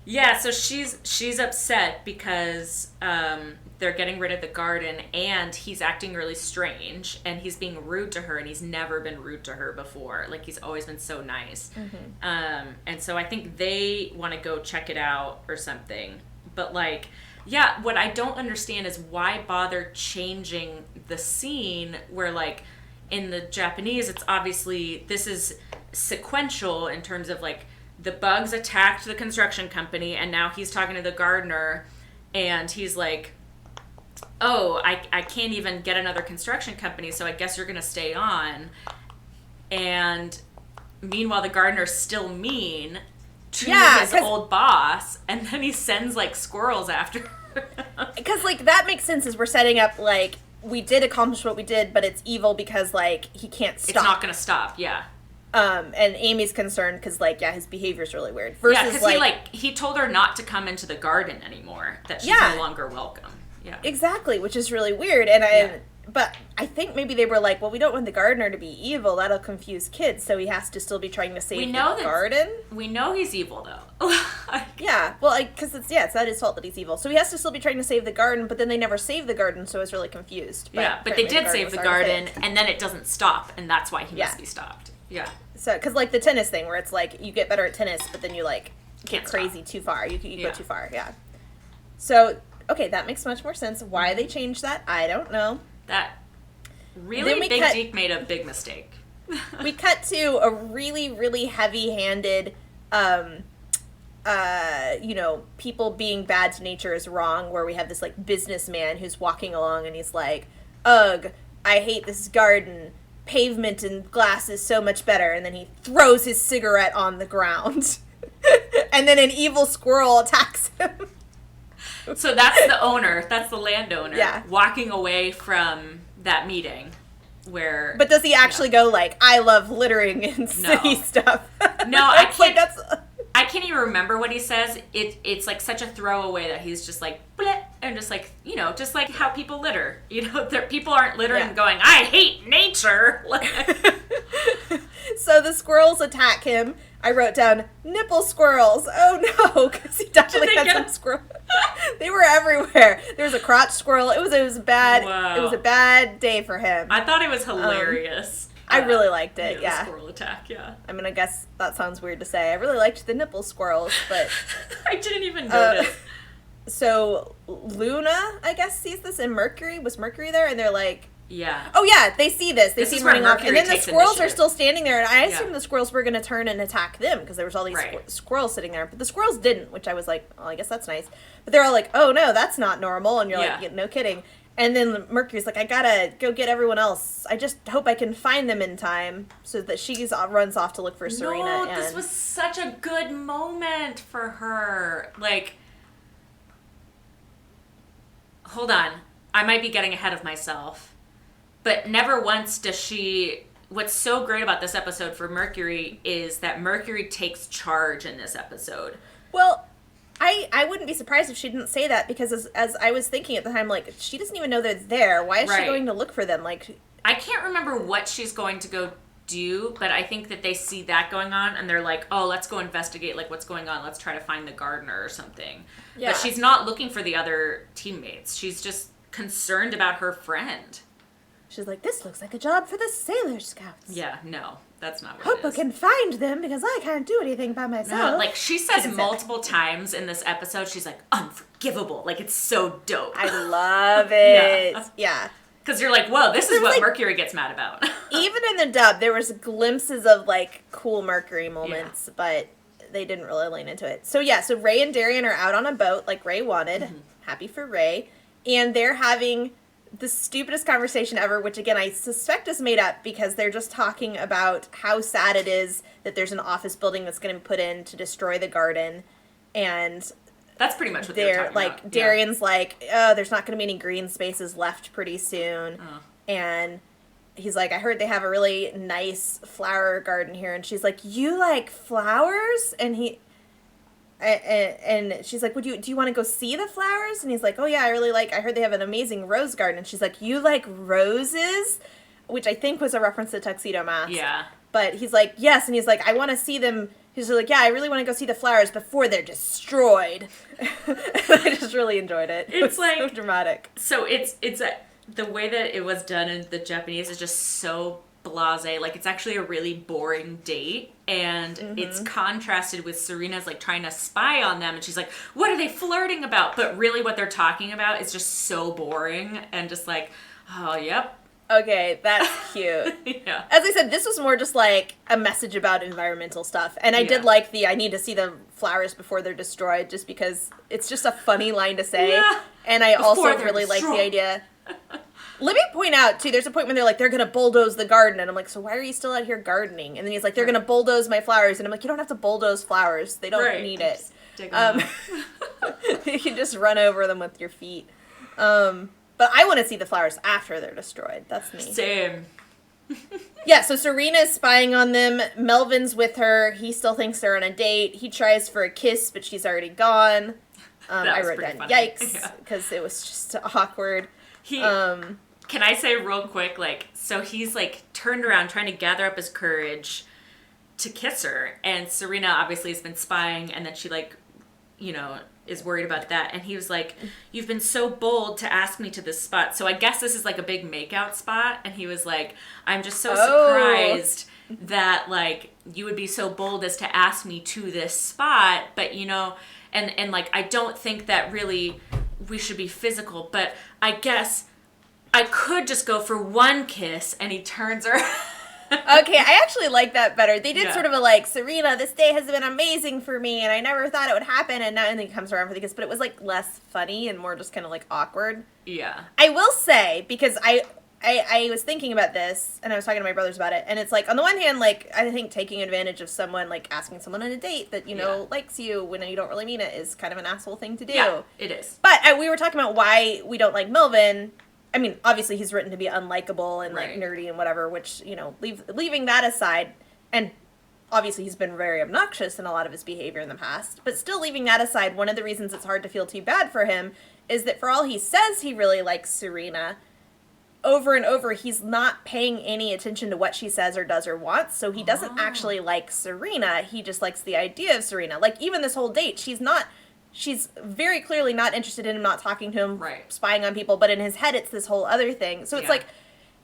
Yeah, so she's upset because they're getting rid of the garden, and he's acting really strange, and he's being rude to her, and he's never been rude to her before. Like, he's always been so nice. Mm-hmm. And so I think they want to go check it out or something. But, like, yeah, what I don't understand is why bother changing the scene where, like, in the Japanese, it's obviously, this is sequential in terms of, like, the bugs attacked the construction company, and now he's talking to the gardener, and he's like, oh, I can't even get another construction company, so I guess you're going to stay on. And meanwhile, the gardener's still mean to his old boss, and then he sends, like, squirrels after her. Because, like, that makes sense as we're setting up, like, we did accomplish what we did, but it's evil because, like, he can't stop. It's not going to stop, yeah. And Amy's concerned because, like, yeah, his behavior's really weird. Versus, because he told her not to come into the garden anymore, that she's no longer welcome. Yeah. Exactly, which is really weird. But I think maybe they were like, well, we don't want the gardener to be evil. That'll confuse kids, so he has to still be trying to save the garden. We know he's evil, though. Yeah, well, because it's not his fault that he's evil. So he has to still be trying to save the garden, but then they never save the garden, so I was really confused. But they did save the garden, and then it doesn't stop, and that's why he must be stopped. Yeah. So, because, like, the tennis thing, where it's like, you get better at tennis, but then you, like, get crazy too far. You go too far, yeah. So... Okay, that makes much more sense. Why they changed that, I don't know. That really Big DiC made a big mistake. We cut to a really, really heavy-handed, people being bad to nature is wrong, where we have this, like, businessman who's walking along and he's like, ugh, I hate this garden. Pavement and glass is so much better. And then he throws his cigarette on the ground. And then an evil squirrel attacks him. So that's the owner, that's the landowner, walking away from that meeting where... But does he actually go like, I love littering and city stuff? No, I can't... I can't even remember what he says. It's like such a throwaway that he's just like, bleh, and just like, just like how people litter. People aren't littering going, I hate nature. So the squirrels attack him. I wrote down, nipple squirrels. Oh no, because he definitely had some squirrels. They were everywhere. There was a crotch squirrel. It was bad. Wow. It was a bad day for him. I thought it was hilarious. I really liked it, the squirrel attack, yeah. I mean, I guess that sounds weird to say. I really liked the nipple squirrels, but... I didn't even notice. So, Luna, I guess, sees this, and Mercury, was Mercury there? And they're like... Yeah. Oh, yeah, they see this. They see him running off. And then the squirrels are still standing there, and I assumed the squirrels were going to turn and attack them, because there was all these squirrels sitting there. But the squirrels didn't, which I was like, oh, I guess that's nice. But they're all like, oh, no, that's not normal. And you're like, no kidding. And then Mercury's like, I gotta go get everyone else. I just hope I can find them in time, so that she runs off to look for Serena. No, this was such a good moment for her. Like, hold on. I might be getting ahead of myself. But never once does she... What's so great about this episode for Mercury is that Mercury takes charge in this episode. Well, I wouldn't be surprised if she didn't say that, because as I was thinking at the time, like, she doesn't even know they're there. Why is she going to look for them? Like, I can't remember what she's going to go do, but I think that they see that going on and they're like, oh, let's go investigate, like, what's going on. Let's try to find the gardener or something. Yeah. But she's not looking for the other teammates. She's just concerned about her friend. She's like, this looks like a job for the Sailor Scouts. Yeah, no, that's not what Hope it is. I can find them, because I can't do anything by myself. No, like, she says multiple times in this episode, she's like, unforgivable. Like, it's so dope. I love it. Yeah. Because you're like, whoa, this is what like, Mercury gets mad about. Even in the dub, there was glimpses of, like, cool Mercury moments, but they didn't really lean into it. So, yeah, so Ray and Darian are out on a boat, like Ray wanted. Mm-hmm. Happy for Ray. And they're having the stupidest conversation ever, which, again, I suspect is made up, because they're just talking about how sad it is that there's an office building that's going to be put in to destroy the garden. And that's pretty much what they're talking like, about. Darian's like, oh, there's not going to be any green spaces left pretty soon. And he's like, I heard they have a really nice flower garden here. And she's like, you like flowers? And and she's like, do you want to go see the flowers? And he's like, oh yeah, I heard they have an amazing rose garden. And she's like, you like roses? Which I think was a reference to Tuxedo Mask. Yeah. But he's like, yes. And he's like, I want to see them. He's like, yeah, I really want to go see the flowers before they're destroyed. I just really enjoyed it. It's like so dramatic. So the way that it was done in the Japanese is just so blasé. Like, it's actually a really boring date, and it's contrasted with Serena's like trying to spy on them, and she's like, what are they flirting about? But really what they're talking about is just so boring, and just like, oh, yep. Okay, that's cute. Yeah. As I said, this was more just like a message about environmental stuff, and I did like I need to see the flowers before they're destroyed, just because it's just a funny line to say, and I also really like the idea. Let me point out, too, there's a point when they're like, they're going to bulldoze the garden. And I'm like, so why are you still out here gardening? And then he's like, they're going to bulldoze my flowers. And I'm like, you don't have to bulldoze flowers. They don't need it. You can just run over them with your feet. But I want to see the flowers after they're destroyed. That's me. Same. Yeah, so Serena's spying on them. Melvin's with her. He still thinks they're on a date. He tries for a kiss, but she's already gone. I wrote down, funny. Yikes, because it was just awkward. Can I say real quick, like, so he's, like, turned around trying to gather up his courage to kiss her, and Serena obviously has been spying, and then she, like, you know, is worried about that, and he was like, you've been so bold to ask me to this spot, so I guess this is, like, a big makeout spot, and he was like, I'm just so surprised that, like, you would be so bold as to ask me to this spot, but, you know, and like, I don't think that really we should be physical, but I guess I could just go for one kiss, and he turns her. Okay, I actually like that better. They did sort of a like, Serena, this day has been amazing for me, and I never thought it would happen, and then he comes around for the kiss, but it was like less funny and more just kind of like awkward. Yeah. I will say, because I was thinking about this, and I was talking to my brothers about it, and it's like, on the one hand, like, I think taking advantage of someone, like, asking someone on a date that, you know, likes you when you don't really mean it is kind of an asshole thing to do. Yeah, it is. But we were talking about why we don't like Melvin. I mean, obviously he's written to be unlikable and, like, nerdy and whatever, which, you know, leaving that aside, and obviously he's been very obnoxious in a lot of his behavior in the past, but still leaving that aside, one of the reasons it's hard to feel too bad for him is that for all he says he really likes Serena, over and over, he's not paying any attention to what she says or does or wants, so he doesn't actually like Serena, he just likes the idea of Serena. Like, even this whole date, she's very clearly not interested in him, not talking to him, spying on people, but in his head, it's this whole other thing. So it's like,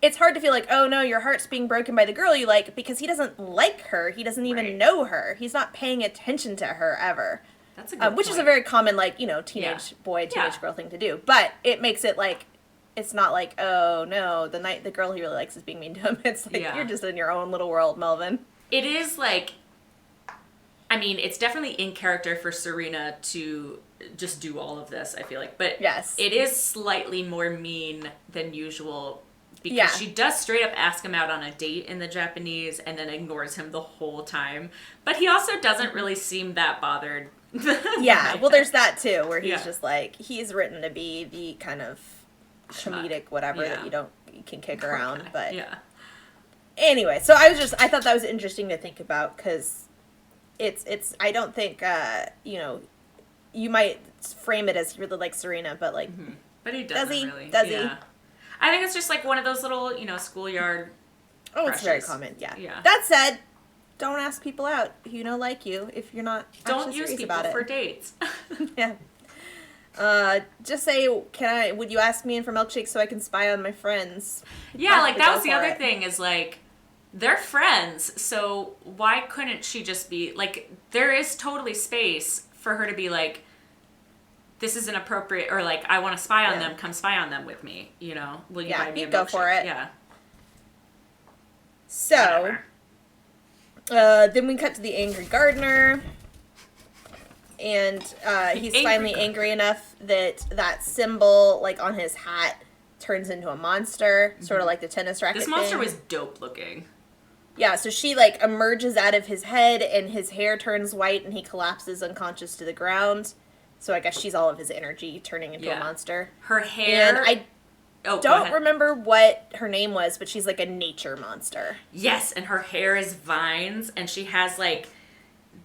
it's hard to feel like, oh no, your heart's being broken by the girl you like, because he doesn't like her, he doesn't even know her, he's not paying attention to her ever. That's a good which is a very common, like, you know, teenage boy, teenage girl thing to do, but it makes it like, it's not like, oh no, the girl he really likes is being mean to him. It's like, you're just in your own little world, Melvin. It is like, I mean, it's definitely in character for Serena to just do all of this, I feel like. But yes, it is slightly more mean than usual because she does straight up ask him out on a date in the Japanese and then ignores him the whole time. But he also doesn't really seem that bothered. Yeah, well, there's that too, where he's just like, he's written to be the kind of comedic whatever that you can kick around. But anyway, so I thought that was interesting to think about because it's I don't think you know, you might frame it as he really likes Serena, but like, but he doesn't really. Does he? I think it's just like one of those little, you know, schoolyard. Oh, it's very common. Yeah. That said, don't ask people out who like you if you're not. Don't use people about it. for dates. Yeah. Just say, would you ask me in for milkshakes so I can spy on my friends? Yeah, like that was the other thing is like, they're friends, so why couldn't she just be, like, there is totally space for her to be like, this is inappropriate, or like, I want to spy on them, come spy on them with me, you know? Will you buy me a milkshake? Go for it. Yeah. So, then we cut to the angry gardener. And he's finally angry enough that symbol, like, on his hat turns into a monster, sort of like the tennis racket This monster was dope looking. Yeah, so she, like, emerges out of his head, and his hair turns white, and he collapses unconscious to the ground. So I guess she's all of his energy turning into a monster. Her hair... And I don't remember what her name was, but she's, like, a nature monster. Yes, and her hair is vines, and she has, like,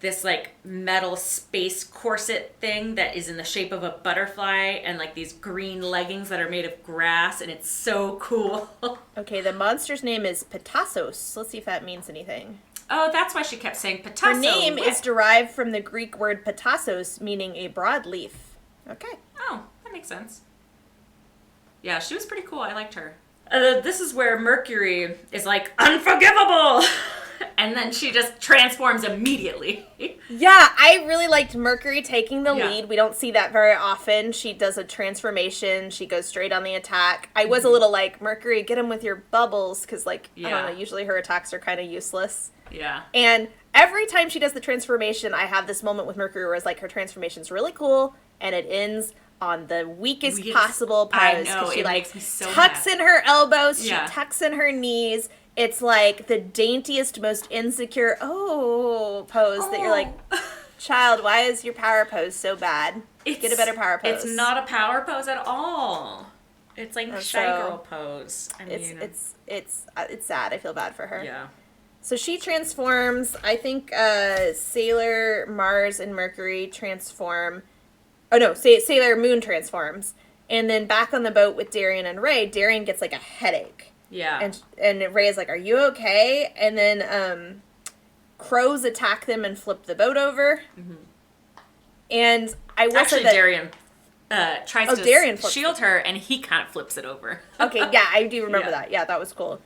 this, like, metal space corset thing that is in the shape of a butterfly, and, like, these green leggings that are made of grass, and it's so cool. Okay, the monster's name is Petassos. Let's see if that means anything. Oh, that's why she kept saying Picasso. Her name is derived from the Greek word Petassos, meaning a broadleaf. Okay. Oh, that makes sense. Yeah, she was pretty cool. I liked her. This is where Mercury is like, unforgivable! And then she just transforms immediately. Yeah, I really liked Mercury taking the lead. We don't see that very often. She does a transformation. She goes straight on the attack. I was a little like, Mercury, get him with your bubbles, because, like, I don't know, usually her attacks are kind of useless. Yeah. And every time she does the transformation, I have this moment with Mercury where it's like, her transformation's really cool, and it ends on the weakest possible pose. I know, she, it like, makes me so tucks in her elbows, Yeah. she tucks in her knees. It's like the daintiest, most insecure pose that you're like, child, why is your power pose so bad? Get a better power pose. It's not a power pose at all. It's like shy girl pose. I mean, it's sad. I feel bad for her. Yeah. So she transforms. I think Sailor Mars and Mercury transform. Oh no, Sailor Moon transforms. And then back on the boat with Darian and Ray, Darian gets like a headache. Yeah. And Ray is like, are you okay? And then crows attack them and flip the boat over. Mm-hmm. And I will say that Darian tries to shield her, and he kind of flips it over. Okay, yeah, I do remember that. Yeah, that was cool.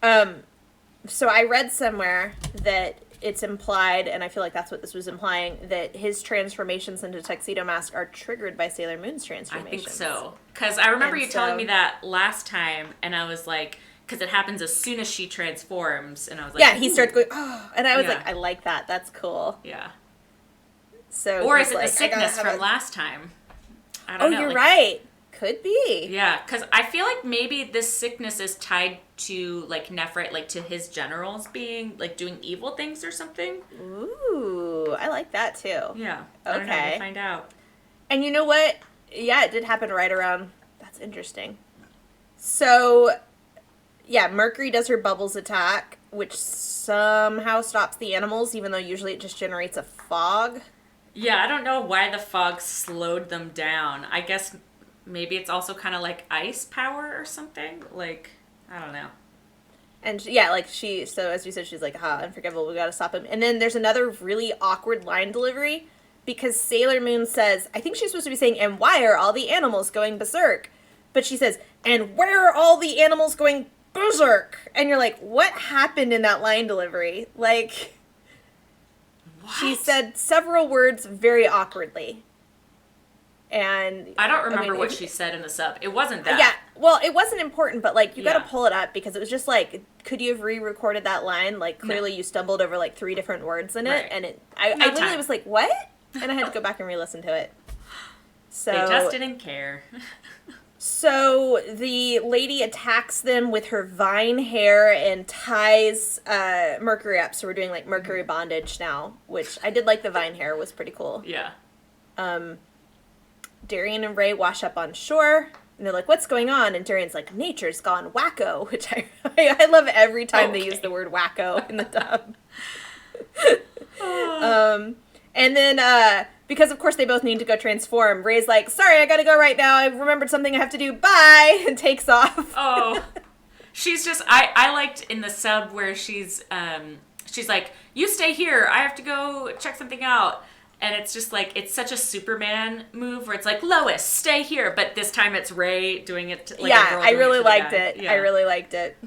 So I read somewhere that it's implied, and I feel like that's what this was implying, that his transformations into Tuxedo Mask are triggered by Sailor Moon's transformations. I think so. Because I remember you telling me that last time, and I was like, because it happens as soon as she transforms, and I was like, yeah, he starts going, oh, and I was like, I like that. That's cool. Yeah. So or is it the sickness from last time? I don't know. Oh, you're right. Could be. Yeah, because I feel like maybe this sickness is tied to, like, Nephrite, like, to his generals being, like, doing evil things or something. Ooh, I like that, too. Yeah. Okay. I don't know. We'll find out. And you know what? Yeah, it did happen right around... That's interesting. So, yeah, Mercury does her bubbles attack, which somehow stops the animals, even though usually it just generates a fog. Yeah, I don't know why the fog slowed them down. I guess... Maybe it's also kind of like ice power or something. Like, I don't know. And yeah, like so as you said, she's like, unforgivable, we gotta stop him. And then there's another really awkward line delivery because Sailor Moon says, I think she's supposed to be saying, and why are all the animals going berserk? But she says, and where are all the animals going berserk? And you're like, what happened in that line delivery? Like, what? She said several words very awkwardly. And I don't remember what she said in the sub. It wasn't that. Yeah, well, it wasn't important, but, like, you Yeah. gotta pull it up because it was just, like, could you have re-recorded that line? Like, clearly you stumbled over, like, 3 different words in it, Right. and I literally was like, what? And I had to go back and re-listen to it. So They just didn't care. So the lady attacks them with her vine hair and ties Mercury up. So we're doing, like, Mercury bondage now, which I did like the vine hair. Was pretty cool. Yeah. Darian and Ray wash up on shore, and they're like, what's going on? And Darian's like, nature's gone wacko, which I love every time they use the word wacko in the dub. And then, because of course they both need to go transform, Ray's like, sorry, I gotta go right now. I remembered something I have to do. Bye! And takes off. Oh. She's just, I liked in the sub where she's like, you stay here. I have to go check something out. And it's just like, it's such a Superman move where it's like, Lois, stay here. But this time it's Ray doing it to, like, yeah, I really liked it. Yeah. I really liked it.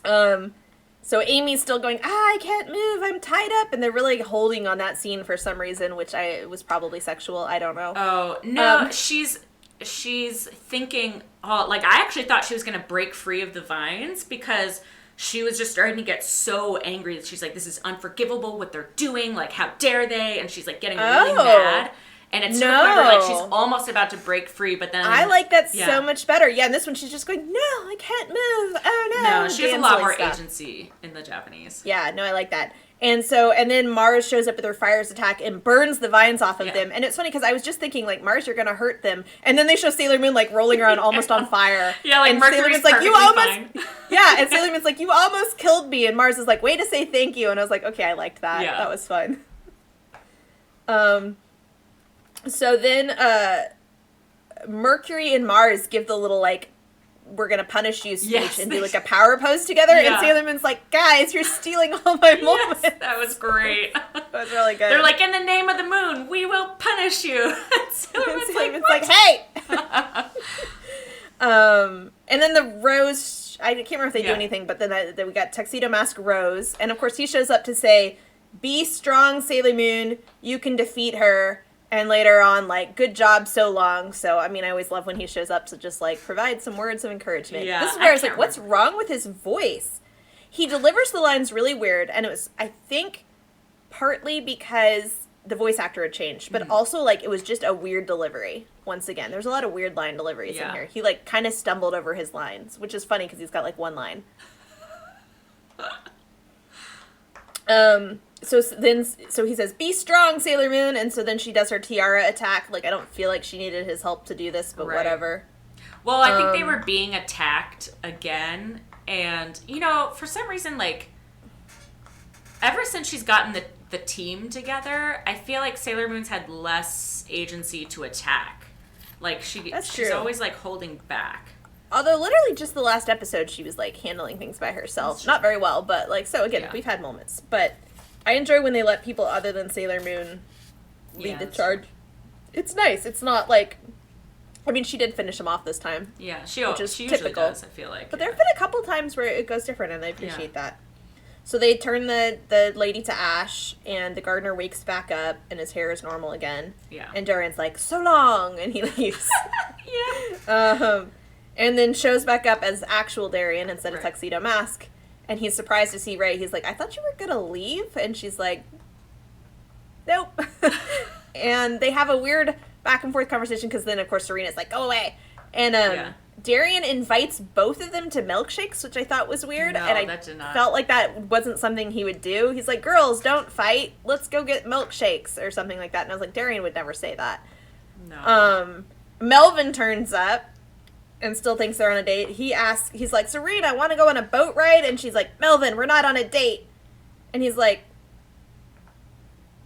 So Amy's still going, I can't move, I'm tied up. And they're really holding on that scene for some reason, which was probably sexual. I don't know. Oh, no, she's thinking, like, I actually thought she was going to break free of the vines because she was just starting to get so angry that she's like, this is unforgivable what they're doing. Like, how dare they? And she's, like, getting really mad. And it's to the point where, like, she's almost about to break free, but then... I like that so much better. Yeah, and this one she's just going, no, I can't move. Oh, no. No, she has a lot more agency in the Japanese. Yeah, no, I like that. And then Mars shows up with her fire's attack and burns the vines off of them. And it's funny because I was just thinking, like, Mars, you're going to hurt them. And then they show Sailor Moon, like, rolling around almost on fire. Yeah, like, and Mercury's Sailor Moon's like, you almost... fine. Yeah, and Sailor Moon's like, you almost killed me. And Mars is like, way to say thank you. And I was like, okay, I liked that. Yeah. That was fun. So then Mercury and Mars give the little, like, we're going to punish you speech and do, like, a power pose together. Yeah. And Sailor Moon's like, guys, you're stealing all my moments. Yes, that was great. That was really good. They're like, in the name of the moon, we will punish you. And Sailor Moon's like, hey! And then the Rose, I can't remember if they do anything, but then we got Tuxedo Mask Rose. And, of course, he shows up to say, be strong, Sailor Moon. You can defeat her. And later on, like, good job so long. So, I mean, I always love when he shows up to just, like, provide some words of encouragement. Yeah, this is where I was like, what's wrong with his voice? He delivers the lines really weird. And it was, I think, partly because the voice actor had changed. But also, like, it was just a weird delivery. Once again, there's a lot of weird line deliveries in here. He, like, kind of stumbled over his lines. Which is funny because he's got, like, one line. So he says, be strong, Sailor Moon, and so then she does her tiara attack. Like, I don't feel like she needed his help to do this, but whatever. Well, I think they were being attacked again, and, you know, for some reason, like, ever since she's gotten the team together, I feel like Sailor Moon's had less agency to attack. Like, she's always, like, holding back. Although, literally, just the last episode, she was, like, handling things by herself. Not very well, but, like, so, again, we've had moments. But I enjoy when they let people other than Sailor Moon lead the charge. It's nice. It's not, like... I mean, she did finish him off this time. Yeah, she usually typical. Does, I feel like. But there have been a couple times where it goes different, and I appreciate that. So they turn the lady to ash, and the gardener wakes back up, and his hair is normal again. Yeah. And Darian's like, so long! And he leaves. And then shows back up as actual Darian instead of Tuxedo Mask. And he's surprised to see Ray. He's like, I thought you were going to leave. And she's like, nope. And they have a weird back and forth conversation because then, of course, Serena's like, go away. And Darian invites both of them to milkshakes, which I thought was weird. No, and I that did not. Felt like that wasn't something he would do. He's like, girls, don't fight. Let's go get milkshakes or something like that. And I was like, Darian would never say that. No. Melvin turns up. And still thinks they're on a date. He's like, Serena, I want to go on a boat ride? And she's like, Melvin, we're not on a date. And he's like,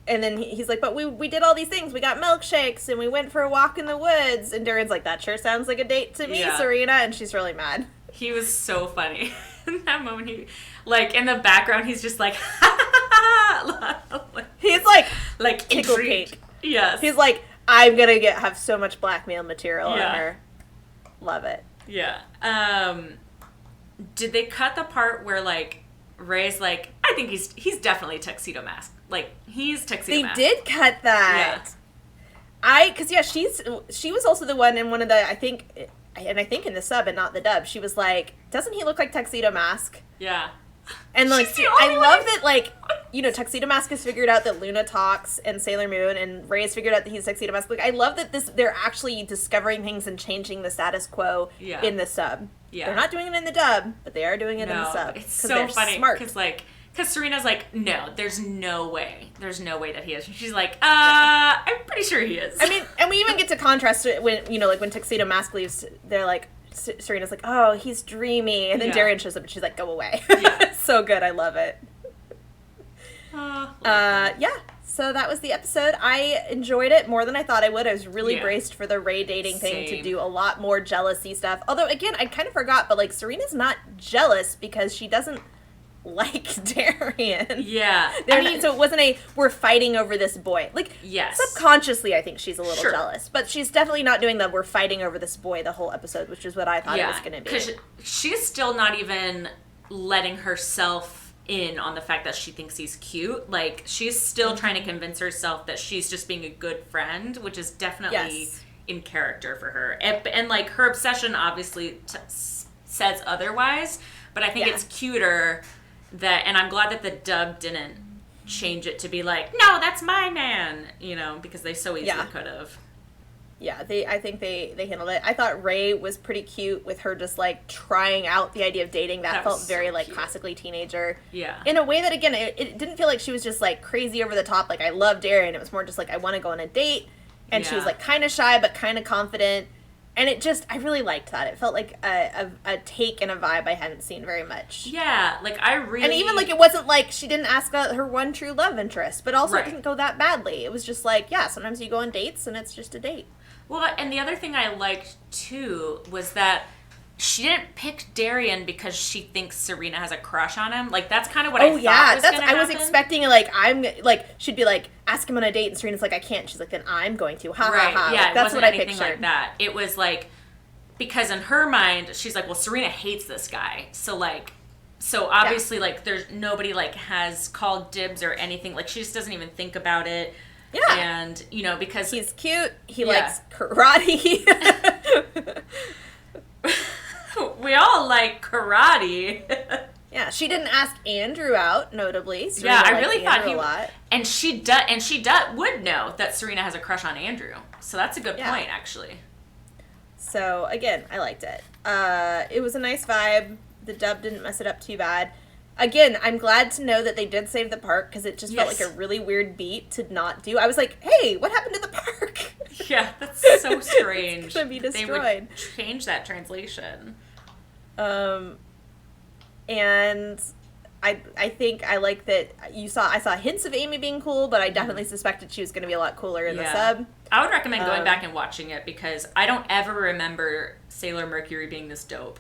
and then he's like, but we did all these things. We got milkshakes, and we went for a walk in the woods. And Darian's like, that sure sounds like a date to me, Serena. And she's really mad. He was so funny. In that moment, he, like, in the background, he's just like, he's like tickle cake. Yes. He's like, I'm going to have so much blackmail material on her. Love it. Yeah. Did they cut the part where, like, Ray's like, I think he's definitely Tuxedo Mask. Like, he's Tuxedo Mask. They did cut that. Because she was also the one in one of the, I think in the sub and not the dub, she was like, doesn't he look like Tuxedo Mask? Yeah. And like, I love that, like, you know, Tuxedo Mask has figured out that Luna talks and Sailor Moon, and Ray has figured out that he's Tuxedo Mask. Like, I love that they're actually discovering things and changing the status quo in the sub. Yeah. They're not doing it in the dub, but they are doing it in the sub. It's so funny because Serena's like, no, there's no way that he is. She's like, I'm pretty sure he is. I mean, and we even get to contrast it when, you know, like when Tuxedo Mask leaves, they're like, Serena's like, oh, he's dreamy, and then Darien shows up and she's like, go away. Yeah. So good, I love it. Yeah, so that was the episode. I enjoyed it more than I thought I would. I was really braced for the Ray dating thing to do a lot more jealousy stuff. Although, again, I kind of forgot, but like, Serena's not jealous because she doesn't like Darien. Yeah. So it wasn't we're fighting over this boy. Like, subconsciously, I think she's a little jealous. But she's definitely not doing the we're fighting over this boy the whole episode, which is what I thought it was going to be. Because she's still not even letting herself in on the fact that she thinks he's cute. Like, she's still trying to convince herself that she's just being a good friend, which is definitely in character for her. And like, her obsession obviously says otherwise, but I think it's cuter that, and I'm glad that the dub didn't change it to be like, no, that's my man, you know, because they so easily could have. Yeah, I think they handled it. I thought Ray was pretty cute with her just, like, trying out the idea of dating. That felt very, like, classically teenager. Yeah. In a way that, again, it didn't feel like she was just, like, crazy over the top, like, I love Darien. It was more just, like, I want to go on a date. And she was, like, kind of shy but kind of confident. And it just, I really liked that. It felt like a take and a vibe I hadn't seen very much. Yeah, like, I really... And even, like, it wasn't like she didn't ask her one true love interest, but also it didn't go that badly. It was just like, sometimes you go on dates and it's just a date. Well, and the other thing I liked, too, was that she didn't pick Darien because she thinks Serena has a crush on him. Like, that's kind of what I thought was going to happen. I was expecting, like, she'd be like, ask him on a date, and Serena's like, I can't. She's like, then I'm going to. Ha, ha, ha. Yeah, like, that's what I pictured. Like that. It was, like, because in her mind, she's like, well, Serena hates this guy. So, like, obviously, like, there's nobody, like, has called dibs or anything. Like, she just doesn't even think about it. Yeah. And, you know, because... He's cute. He likes karate. We all like karate. Yeah, she didn't ask Andrew out, notably. Serena I really thought a lot. And she would know that Serena has a crush on Andrew. So that's a good point, actually. So, again, I liked it. It was a nice vibe. The dub didn't mess it up too bad. Again, I'm glad to know that they did save the park, because it just felt like a really weird beat to not do. I was like, hey, what happened to the park? Yeah, that's so strange. It's going to be destroyed. They would change that translation. And I think I like that I saw hints of Amy being cool, but I definitely suspected she was going to be a lot cooler in the sub. I would recommend going back and watching it, because I don't ever remember Sailor Mercury being this dope.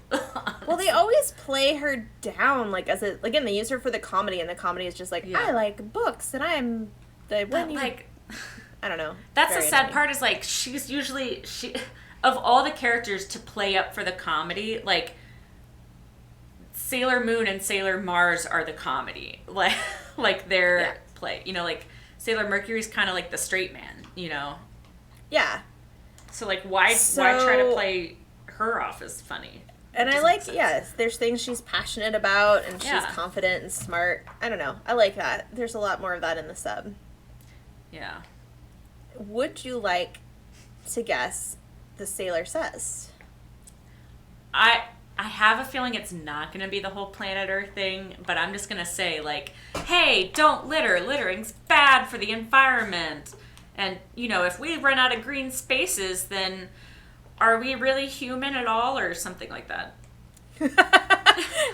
Well, they always play her down, like, again, they use her for the comedy, and the comedy is just like, I like books, and I'm the one like, I don't know. That's the sad part, is, like, she's usually, of all the characters to play up for the comedy, like, Sailor Moon and Sailor Mars are the comedy. Like their play. You know, like, Sailor Mercury's kind of like the straight man, you know? Yeah. So, like, why try to play her off as funny? And I like, there's things she's passionate about, and she's confident and smart. I don't know. I like that. There's a lot more of that in the sub. Yeah. Would you like to guess the Sailor Says? I have a feeling it's not going to be the whole planet Earth thing, but I'm just going to say, like, hey, don't litter. Littering's bad for the environment. And, you know, if we run out of green spaces, then are we really human at all, or something like that?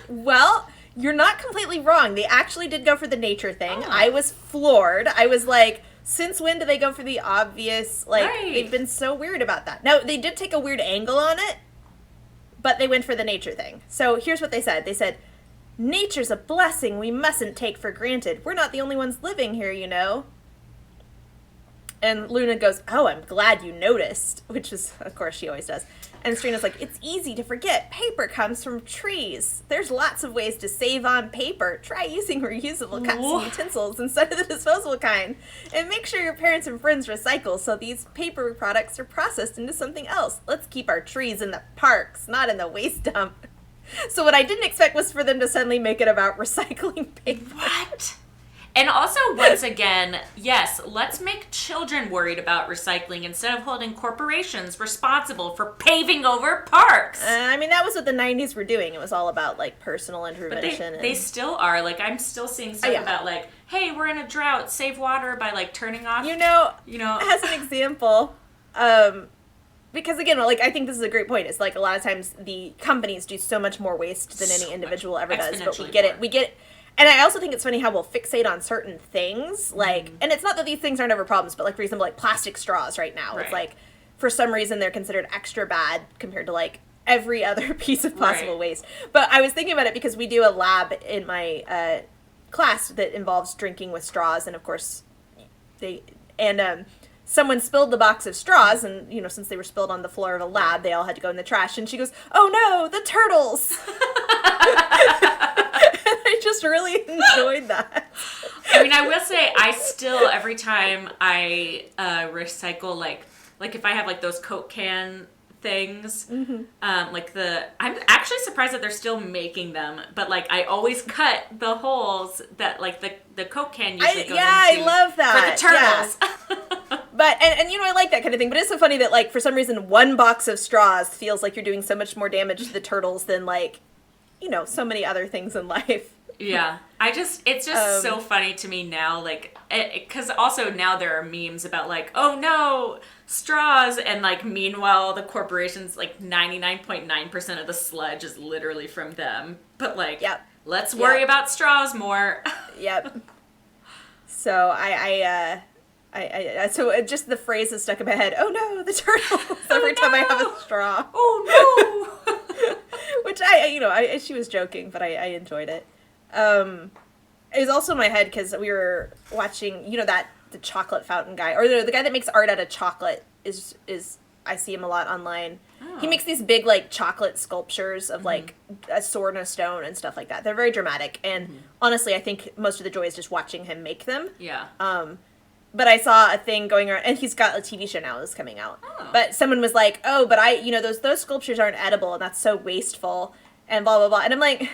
Well, you're not completely wrong. They actually did go for the nature thing. Oh. I was floored. I was like, since when do they go for the obvious? Like, they've been so weird about that. Now, they did take a weird angle on it, but they went for the nature thing. So here's what they said. They said, nature's a blessing we mustn't take for granted. We're not the only ones living here, you know. And Luna goes, oh, I'm glad you noticed, which is, of course, she always does. And Serena's like, it's easy to forget. Paper comes from trees. There's lots of ways to save on paper. Try using reusable cups and utensils instead of the disposable kind. And make sure your parents and friends recycle so these paper products are processed into something else. Let's keep our trees in the parks, not in the waste dump. So what I didn't expect was for them to suddenly make it about recycling paper. What? And also, once again, yes, let's make children worried about recycling instead of holding corporations responsible for paving over parks. I mean, that was what the 90s were doing. It was all about, like, personal intervention. But they still are. Like, I'm still seeing stuff about, like, hey, we're in a drought, save water by, like, turning off. You know, as an example, because, again, like, I think this is a great point. It's, like, a lot of times the companies do so much more waste than any individual ever does. But we get it. And I also think it's funny how we'll fixate on certain things, like, and it's not that these things aren't ever problems, but, like, for example, like, plastic straws right now. Right. It's, like, for some reason they're considered extra bad compared to, like, every other piece of possible waste. But I was thinking about it because we do a lab in my class that involves drinking with straws, and, of course, someone spilled the box of straws, and, you know, since they were spilled on the floor of a lab, they all had to go in the trash, and she goes, oh, no, the turtles! I just really enjoyed that. I mean, I will say, I still, every time I recycle, like if I have, like, those Coke can things, I'm actually surprised that they're still making them, but, like, I always cut the holes that, like, the Coke can usually goes into. I love that. For the turtles. Yeah. But, and, you know, I like that kind of thing, but it's so funny that, like, for some reason, one box of straws feels like you're doing so much more damage to the turtles than, like, you know, so many other things in life. Yeah. It's just so funny to me now, like, because also now there are memes about, like, oh no, straws, and, like, meanwhile the corporations, like, 99.9% of the sludge is literally from them. But, like, let's worry about straws more. Yep. So so just the phrase is stuck in my head, oh no, the turtles, every time I have a straw. Oh no! Which she was joking, but I enjoyed it. It was also in my head because we were watching, you know, the chocolate fountain guy, or the guy that makes art out of chocolate is I see him a lot online. Oh. He makes these big, like, chocolate sculptures of, like, a sword and a stone and stuff like that. They're very dramatic, and honestly, I think most of the joy is just watching him make them. Yeah. But I saw a thing going around, and he's got a TV show now that's coming out. Oh. But someone was like, oh, but those sculptures aren't edible, and that's so wasteful, and blah, blah, blah. And I'm like,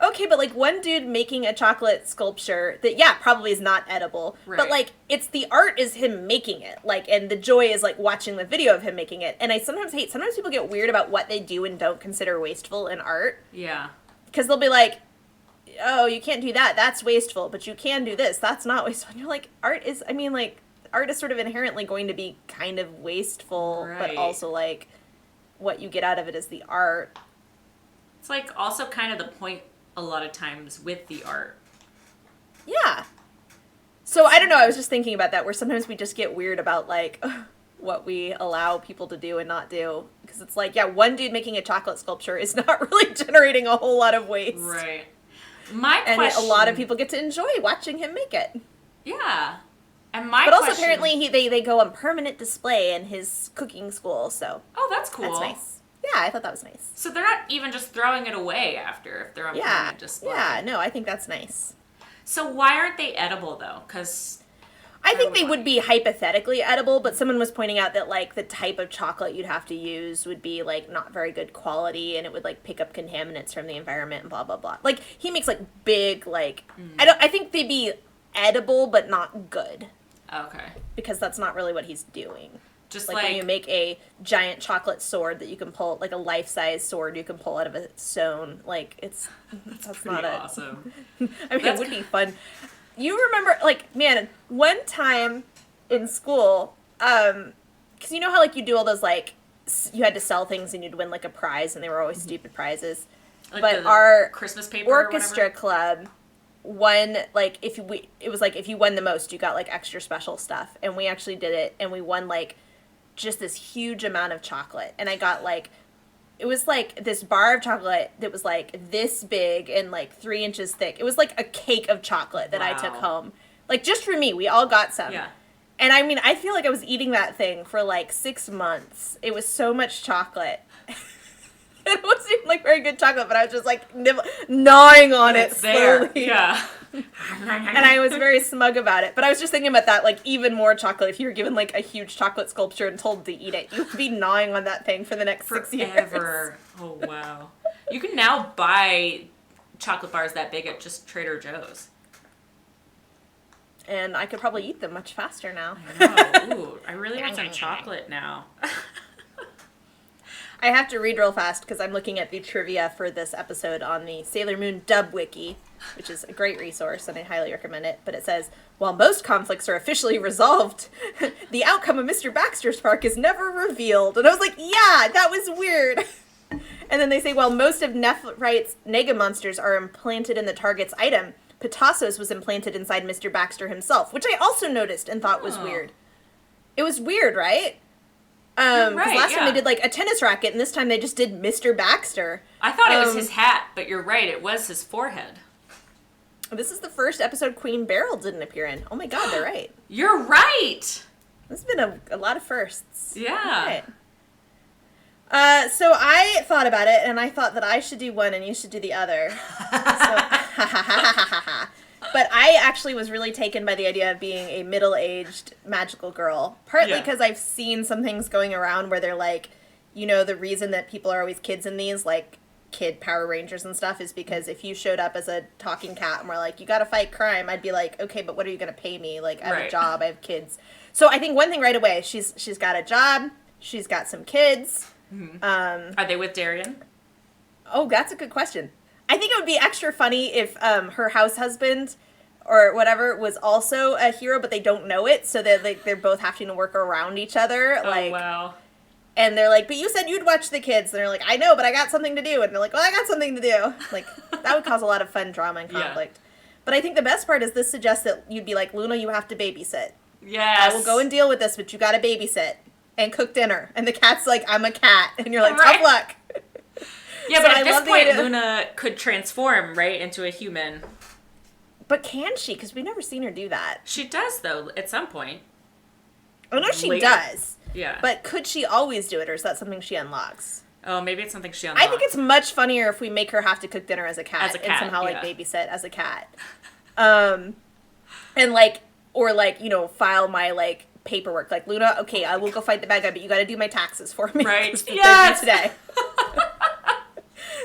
okay, but, like, one dude making a chocolate sculpture that, probably is not edible. Right. But, like, it's the art is him making it. Like, and the joy is, like, watching the video of him making it. And I sometimes people get weird about what they do and don't consider wasteful in art. Yeah. Because they'll be like, oh, you can't do that. That's wasteful. But you can do this. That's not wasteful. And you're like, art is sort of inherently going to be kind of wasteful, right. But also, like, what you get out of it is the art. It's, like, also kind of the point a lot of times with the art. Yeah. So, I don't know, I was just thinking about that, where sometimes we just get weird about, like, what we allow people to do and not do. Because it's like, one dude making a chocolate sculpture is not really generating a whole lot of waste. Right. And a lot of people get to enjoy watching him make it. Yeah. And But also, apparently, they go on permanent display in his cooking school, so. Oh, that's cool. That's nice. Yeah, I thought that was nice. So they're not even just throwing it away after if they're on permanent display. Yeah, no, I think that's nice. So why aren't they edible, though? Because I think they would be hypothetically edible, but someone was pointing out that, like, the type of chocolate you'd have to use would be, like, not very good quality, and it would, like, pick up contaminants from the environment and blah, blah, blah. Like, he makes, like, big, like, I think they'd be edible, but not good. Okay. Because that's not really what he's doing. Just like when you make a giant chocolate sword that you can pull, like a life-size sword you can pull out of a stone, like, that's not awesome. I mean, it would be fun. You remember, like, man, one time in school, because you know how, like, you do all those, like, you had to sell things and you'd win, like, a prize, and they were always stupid prizes. Like but the our Christmas paper orchestra club won, like, it was like if you won the most, you got, like, extra special stuff, and we actually did it, and we won, like, just this huge amount of chocolate, and I got, like, it was, like, this bar of chocolate that was, like, this big and, like, 3 inches thick. It was, like, a cake of chocolate that I took home. Like, just for me. We all got some. Yeah. And I mean, I feel like I was eating that thing for like 6 months. It was so much chocolate. It wasn't even like very good chocolate, but I was just like gnawing on it slowly. Yeah. And I was very smug about it. But I was just thinking about that, like, even more chocolate. If you were given, like, a huge chocolate sculpture and told to eat it, you would be gnawing on that thing for the next 6 years. Forever. Oh, wow. You can now buy chocolate bars that big at just Trader Joe's. And I could probably eat them much faster now. I know. Ooh, I really want some chocolate now. I have to read real fast because I'm looking at the trivia for this episode on the Sailor Moon Dub Wiki, which is a great resource and I highly recommend it. But it says, while most conflicts are officially resolved, the outcome of Mr. Baxter's Park is never revealed. And I was like, yeah, that was weird. And then they say, while most of Nephrite's Nega monsters are implanted in the target's item, Pitasso's was implanted inside Mr. Baxter himself, which I also noticed and thought was weird. It was weird, right? Because last time they did, like, a tennis racket, and this time they just did Mr. Baxter. I thought it was his hat, but you're right, it was his forehead. This is the first episode Queen Beryl didn't appear in. Oh my god, they're right. You're right! This has been a lot of firsts. Yeah. Right. So I thought about it, and I thought that I should do one and you should do the other. But I actually was really taken by the idea of being a middle-aged magical girl. Partly because I've seen some things going around where they're like, you know, the reason that people are always kids in these, like, kid Power Rangers and stuff, is because if you showed up as a talking cat and were like, you gotta fight crime, I'd be like, okay, but what are you gonna pay me? Like, I have a job, I have kids. So I think one thing right away, she's got a job, she's got some kids. Mm-hmm. Are they with Darien? Oh, that's a good question. I think it would be extra funny if her house husband or whatever was also a hero, but they don't know it, so that like they're both having to work around each other. Like, oh, wow. And they're like, but you said you'd watch the kids. And they're like, I know, but I got something to do. And they're like, well, I got something to do. Like, that would cause a lot of fun drama and conflict. Yeah. But I think the best part is this suggests that you'd be like, Luna, you have to babysit. Yes. I will go and deal with this, but you got to babysit and cook dinner. And the cat's like, I'm a cat. And you're like, tough luck. Yeah, but at this point, Luna could transform, right, into a human. But can she? Because we've never seen her do that. She does, though, at some point. I know she does. Yeah. But could she always do it, or is that something she unlocks? Oh, maybe it's something she unlocks. I think it's much funnier if we make her have to cook dinner as a cat. And somehow, like, babysit as a cat. And, like, or, like, you know, file my, like, paperwork. Like, Luna, okay, I will go fight the bad guy, but you gotta do my taxes for me. Right. Yes! Today.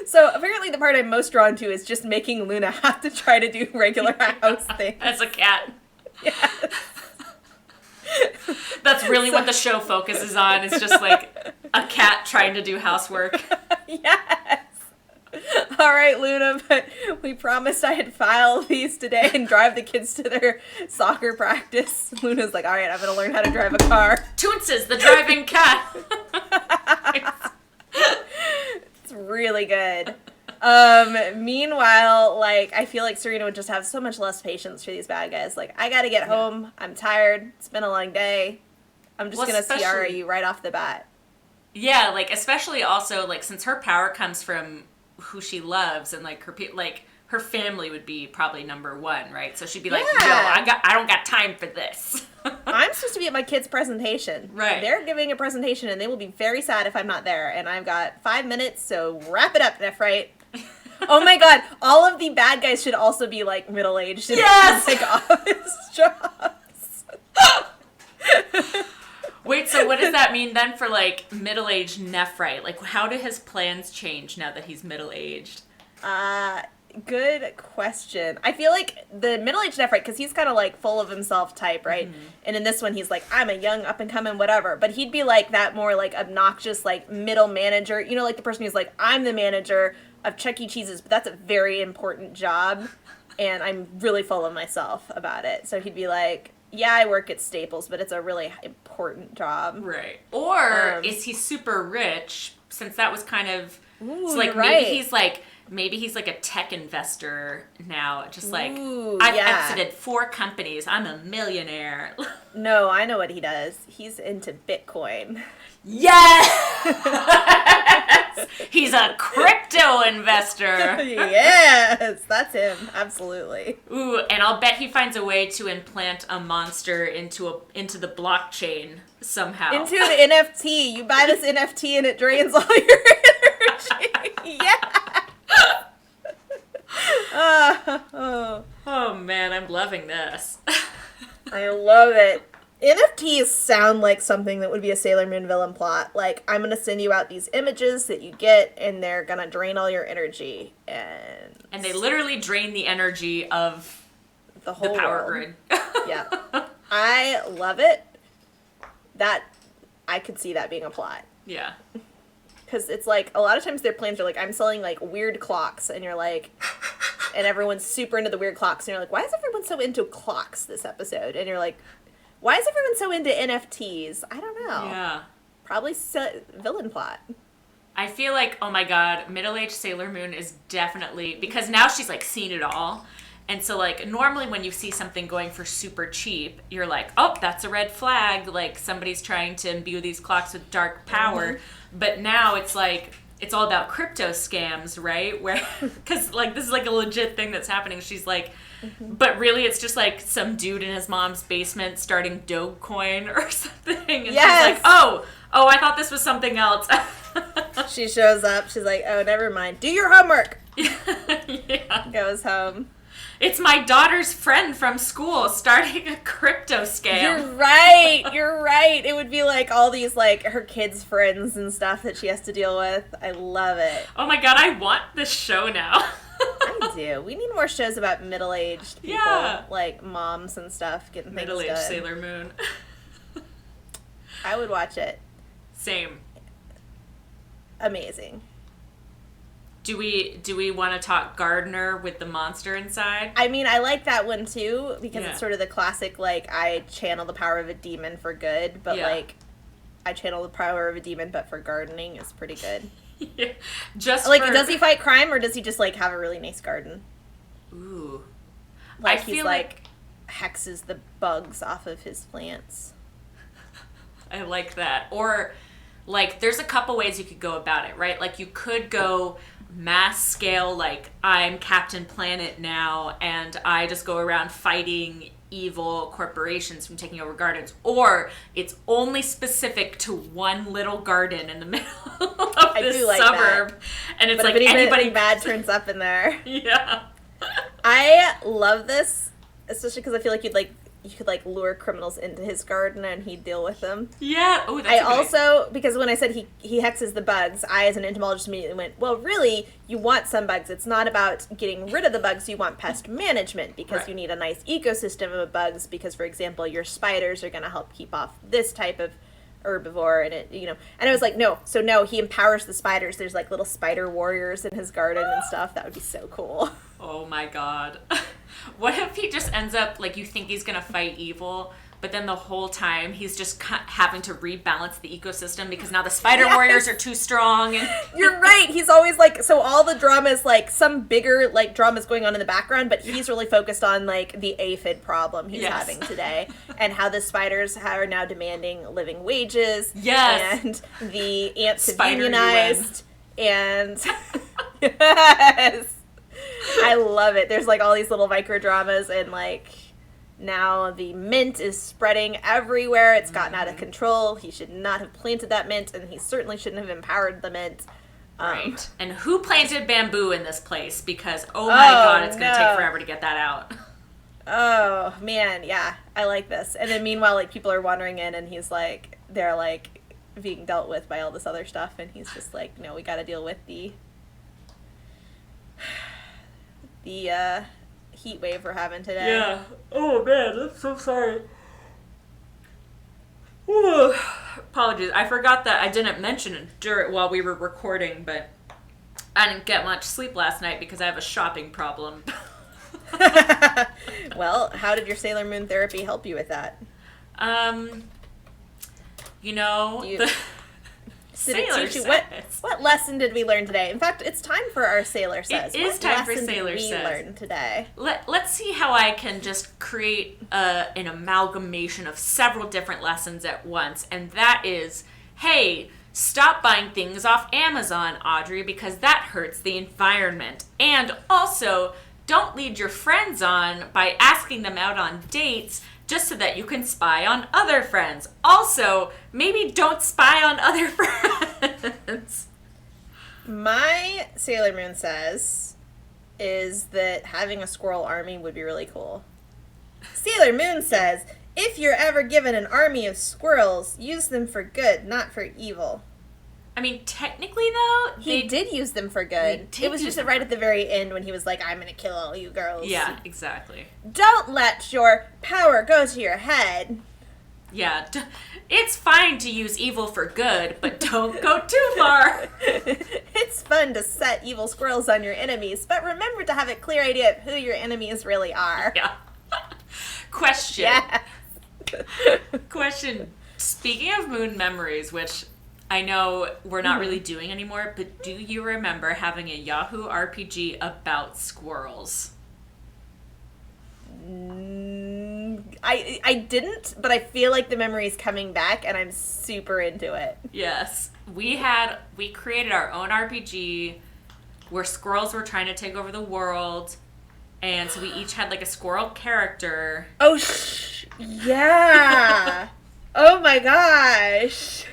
So, apparently the part I'm most drawn to is just making Luna have to try to do regular house things. As a cat. Yes. That's really what the show focuses on. It's just like a cat trying to do housework. Yes. All right, Luna, but we promised I'd file these today and drive the kids to their soccer practice. Luna's like, all right, I'm going to learn how to drive a car. Toonces, the driving cat. It's really good. Meanwhile, like, I feel like Serena would just have so much less patience for these bad guys. Like, I gotta get home. I'm tired. It's been a long day. I'm just gonna CRA you right off the bat. Yeah, like, especially also, like, since her power comes from who she loves and, like, her family would be probably number one, right? So she'd be like, no, I don't got time for this. I'm supposed to be at my kid's presentation. Right. They're giving a presentation, and they will be very sad if I'm not there. And I've got 5 minutes, so wrap it up, Nephrite. Oh my god, all of the bad guys should also be, like, middle-aged and take office jobs. Wait, so what does that mean then for, like, middle-aged Nephrite? Like, how do his plans change now that he's middle-aged? Good question. I feel like the middle-aged Nephrite, because he's kind of, like, full of himself type, right? Mm-hmm. And in this one, he's like, I'm a young, up-and-coming whatever. But he'd be, like, that more, like, obnoxious, like, middle manager. You know, like, the person who's like, I'm the manager of Chuck E. Cheese's, but that's a very important job, and I'm really full of myself about it. So he'd be like, yeah, I work at Staples, but it's a really important job. Right. Or is he super rich, since that was kind of... Ooh, so, like, maybe he's, like, maybe he's like a tech investor now. Just like, Ooh, I've yeah. exited 4 companies. I'm a millionaire. No, I know what he does. He's into Bitcoin. Yes! He's a crypto investor. Yes, that's him. Absolutely. Ooh, and I'll bet he finds a way to implant a monster into the blockchain somehow. Into the NFT. You buy this NFT and it drains all your energy. Yeah. Oh man, I'm loving this. I love it. NFTs sound like something that would be a Sailor Moon villain plot. Like, I'm going to send you out these images that you get, and they're going to drain all your energy. And they literally drain the energy of the whole power world. grid. Yeah. I love it. I could see that being a plot. Yeah. Because it's like, a lot of times their plans are like, I'm selling like weird clocks, and you're like, and everyone's super into the weird clocks, and you're like, why is everyone so into clocks this episode? And you're like, why is everyone so into NFTs? I don't know. Yeah. Probably villain plot. I feel like, oh my god, middle-aged Sailor Moon is definitely, because now she's like seen it all. And so like normally when you see something going for super cheap, you're like, oh, that's a red flag. Like somebody's trying to imbue these clocks with dark power. Mm-hmm. But now it's like, it's all about crypto scams, right? Where, because like this is like a legit thing that's happening. She's like, but really it's just like some dude in his mom's basement starting Dogecoin or something. And yes. she's like, oh, I thought this was something else. She shows up. She's like, oh, never mind. Do your homework. Yeah. Goes home. It's my daughter's friend from school starting a crypto scam. You're right. It would be like all these like her kids' friends and stuff that she has to deal with. I love it. Oh my god, I want this show now. I do. We need more shows about middle-aged people, like moms and stuff, getting things done. Middle-aged Sailor Moon. I would watch it. Same. Amazing. Do we want to talk Gardener with the monster inside? I mean, I like that one too because it's sort of the classic like I channel the power of a demon for good, but like I channel the power of a demon but for gardening is pretty good. Yeah. Just like does he fight crime or does he just like have a really nice garden? Ooh. Like I he's feel like hexes the bugs off of his plants. I like that. Or like there's a couple ways you could go about it, right? Like you could go mass scale, like I'm Captain Planet now and I just go around fighting evil corporations from taking over gardens, or it's only specific to one little garden in the middle of this suburb that. And it's but like anybody bad turns up in there. Yeah. I love this, especially because I feel like you could like lure criminals into his garden and he'd deal with them. Yeah. Oh, that's also, because when I said he hexes the bugs, I as an entomologist immediately went, well, really, you want some bugs. It's not about getting rid of the bugs. You want pest management because you need a nice ecosystem of bugs because, for example, your spiders are going to help keep off this type of herbivore and it, and I was like, no, he empowers the spiders. There's like little spider warriors in his garden and stuff. That would be so cool. Oh my god. What if he just ends up, like, you think he's gonna fight evil, but then the whole time he's just having to rebalance the ecosystem because now the spider warriors are too strong. And You're right. He's always, like, so all the drama is, like, some bigger, like, drama's going on in the background, but he's really focused on, like, the aphid problem he's having today and how the spiders are now demanding living wages. Yes. And the ants have Spider unionized. And, yes. I love it. There's, like, all these little micro dramas and, like, now the mint is spreading everywhere. It's gotten out of control. He should not have planted that mint, and he certainly shouldn't have empowered the mint. Right. And who planted bamboo in this place? Because, oh my god, it's going to take forever to get that out. Oh, man, yeah. I like this. And then meanwhile, like, people are wandering in, and he's like, they're, like, being dealt with by all this other stuff, and he's just like, no, we got to deal with the heat wave we're having today. Yeah. Oh man, I'm so sorry. Ooh. Apologies. I forgot that I didn't mention it while we were recording, but I didn't get much sleep last night because I have a shopping problem. Well, how did your Sailor Moon therapy help you with that? Sailor teach you Says. what lesson did we learn today? In fact, it's time for our Sailor Says. It is time for Sailor Says. Says. Learn today. Let's see how I can just create an amalgamation of several different lessons at once. And that is, hey, stop buying things off Amazon, Audrey, because that hurts the environment. And also, don't lead your friends on by asking them out on dates just so that you can spy on other friends. Also, maybe don't spy on other friends. My Sailor Moon Says is that having a squirrel army would be really cool. Sailor Moon says, if you're ever given an army of squirrels, use them for good, not for evil. I mean, technically, though, He did use them for good. It was just right at the very end when he was like, I'm going to kill all you girls. Yeah, exactly. Don't let your power go to your head. Yeah, it's fine to use evil for good, but don't go too far. It's fun to set evil squirrels on your enemies, but remember to have a clear idea of who your enemies really are. Yeah. Question. Yeah. Question. Speaking of moon memories, which I know we're not really doing anymore, but do you remember having a Yahoo RPG about squirrels? I didn't, but I feel like the memory is coming back, and I'm super into it. Yes. We created our own RPG where squirrels were trying to take over the world, and so we each had like a squirrel character. Oh, yeah. Oh my gosh.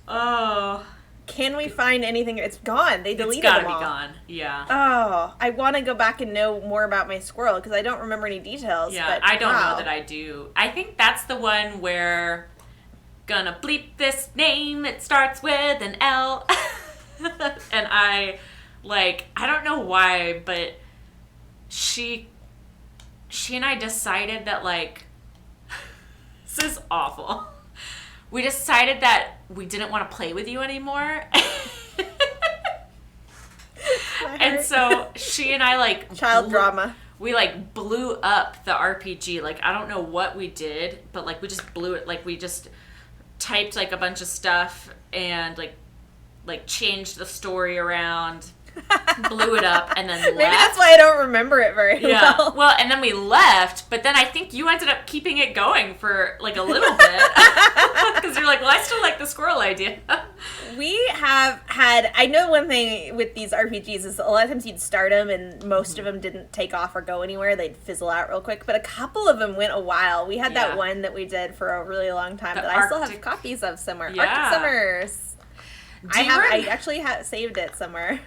Oh. Can we find anything? It's gone. They deleted It's gotta them all. be gone. Yeah. Oh, I want to go back and know more about my squirrel because I don't remember any details. Yeah, but I don't wow. know that I do. I think that's the one where gonna bleep this name. It starts with an L. And I don't know why, but she and I decided that this is awful. We decided that we didn't want to play with you anymore. And so she and I child drama. We blew up the RPG. I don't know what we did, but we just blew it. We just typed a bunch of stuff and changed the story around. Blew it up and then left. Maybe that's why I don't remember it very well. Well, and then we left, but then I think you ended up keeping it going for a little bit. Because you're well, I still like the squirrel idea. We have had, I know one thing with these RPGs is a lot of times you'd start them and most of them didn't take off or go anywhere. They'd fizzle out real quick, but a couple of them went a while. We had that one that we did for a really long time that I still have copies of somewhere. Yeah. Arctic Summers. I actually saved it somewhere.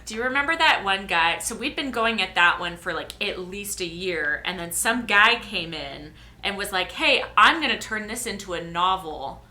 Do you remember that one guy? So we'd been going at that one for at least a year, and then some guy came in and was like, hey, I'm going to turn this into a novel.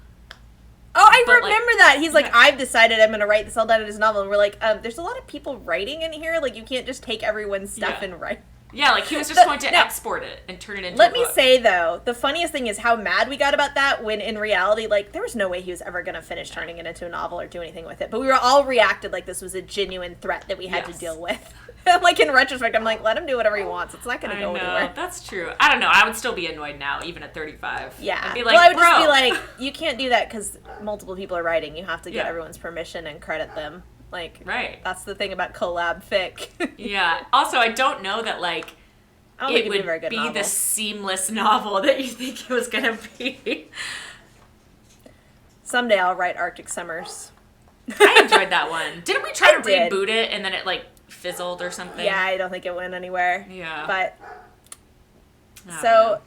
Oh, I remember that. He's like, I've decided I'm going to write this all down in his novel. And we're like, there's a lot of people writing in here. You can't just take everyone's stuff and write. Yeah, he was just going to export it and turn it into a book. Let me say, though, the funniest thing is how mad we got about that when, in reality, there was no way he was ever going to finish turning it into a novel or do anything with it. But we were all reacted like this was a genuine threat that we had to deal with. In retrospect, I'm let him do whatever he wants. It's not going to go anywhere. That's true. I don't know. I would still be annoyed now, even at 35. Yeah. I'd be I would bro. just be you can't do that because multiple people are writing. You have to get everyone's permission and credit them. Right. That's the thing about collab fic. Yeah. Also, I don't know that, it would be the seamless novel that you think it was going to be. Someday I'll write Arctic Summers. I enjoyed that one. Didn't we try to reboot it and then it, fizzled or something? Yeah, I don't think it went anywhere. Yeah. But, so,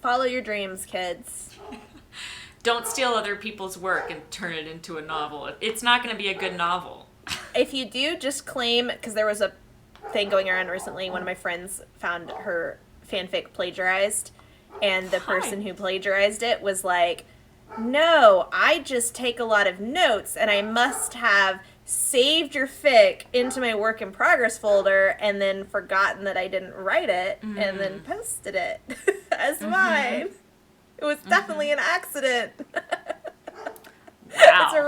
follow your dreams, kids. Don't steal other people's work and turn it into a novel. It's not going to be a good novel. If you do, just claim, because there was a thing going around recently, one of my friends found her fanfic plagiarized, and the person who plagiarized it was like, no, I just take a lot of notes, and I must have saved your fic into my work in progress folder and then forgotten that I didn't write it and then posted it as mine. It was definitely an accident. Wow. It's a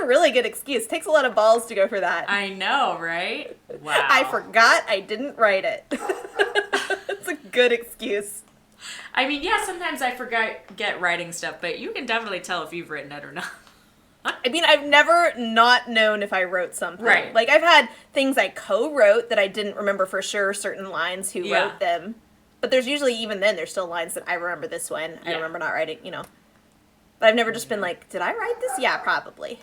really good excuse. It takes a lot of balls to go for that. I know, right? Wow. I forgot I didn't write it. It's a good excuse. I mean, yeah, sometimes I forget writing stuff, but you can definitely tell if you've written it or not. I mean, I've never not known if I wrote something. Right. Like, I've had things I co-wrote that I didn't remember for sure certain lines who Yeah. wrote them. But there's usually, even then, there's still lines that I remember this one. I Yeah. remember not writing, you know. But I've never just been like, did I write this? Yeah, probably.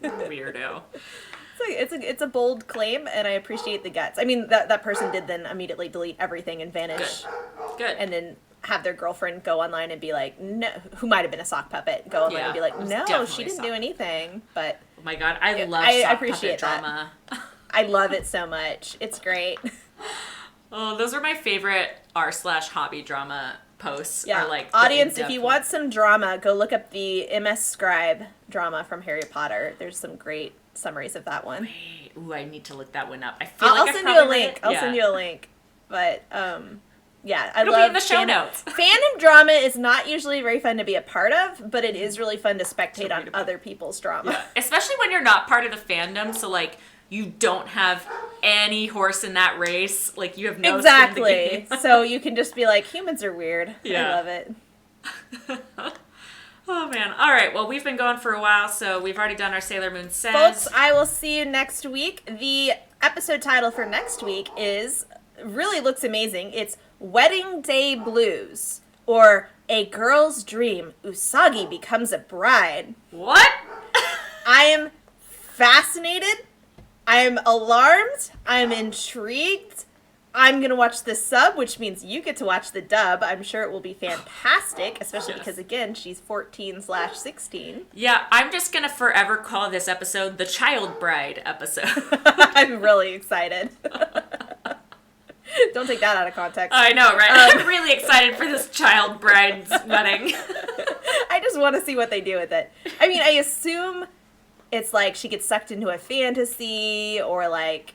Weirdo. So it's a bold claim, and I appreciate the guts. I mean, that person did then immediately delete everything and vanish. Good. And then have their girlfriend go online and be like, no, who might have been a sock puppet, go online and be like, it was no, definitely she a didn't sock do puppet. anything. But Oh my god, I love I sock appreciate puppet that. drama. I love it so much. It's great. Oh, those are my favorite r/hobby drama posts. Yeah, Are like the audience, if in-depth you ones. want some drama, go look up the MS Scribe drama from Harry Potter. There's some great summaries of that one. Ooh, I need to look that one up. I feel I'll like send you a probably read link. it. I'll Yeah. send you a link. But yeah, I It'll love be in the show notes. Fandom drama is not usually very fun to be a part of, but it is really fun to spectate on other people's drama. Yeah. Especially when you're not part of the fandom, so like you don't have any horse in that race. Like you have no skin in the Exactly. game. So you can just be like, humans are weird. Yeah. I love it. Oh man. All right. Well, we've been going for a while, so we've already done our Sailor Moon says. Folks, I will see you next week. The episode title for next week really looks amazing. It's Wedding Day Blues, or A Girl's Dream, Usagi Becomes a Bride. What? I am fascinated. I am alarmed. I am intrigued. I'm going to watch the sub, which means you get to watch the dub. I'm sure it will be fantastic, especially Yes. because, again, she's 14/16. Yeah, I'm just gonna forever call this episode the Child Bride episode. I'm really excited. Don't take that out of context. I know, right? I'm really excited for this child bride's wedding. I just want to see what they do with it. I mean, I assume it's like she gets sucked into a fantasy, or like,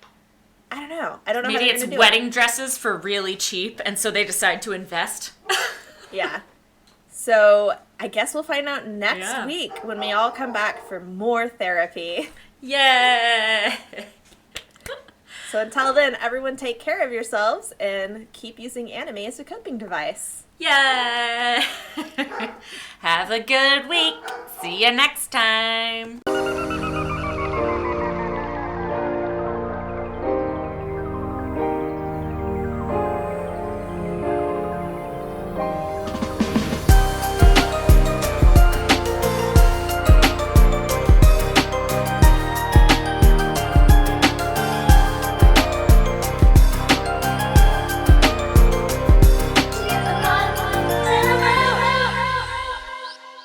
I don't know. I don't know Maybe how it's they're gonna do wedding dresses for really cheap, and so they decide to invest. Yeah. So I guess we'll find out next Yeah. week when we all come back for more therapy. Yay! So until then, everyone take care of yourselves and keep using anime as a coping device. Yay! Have a good week. See you next time.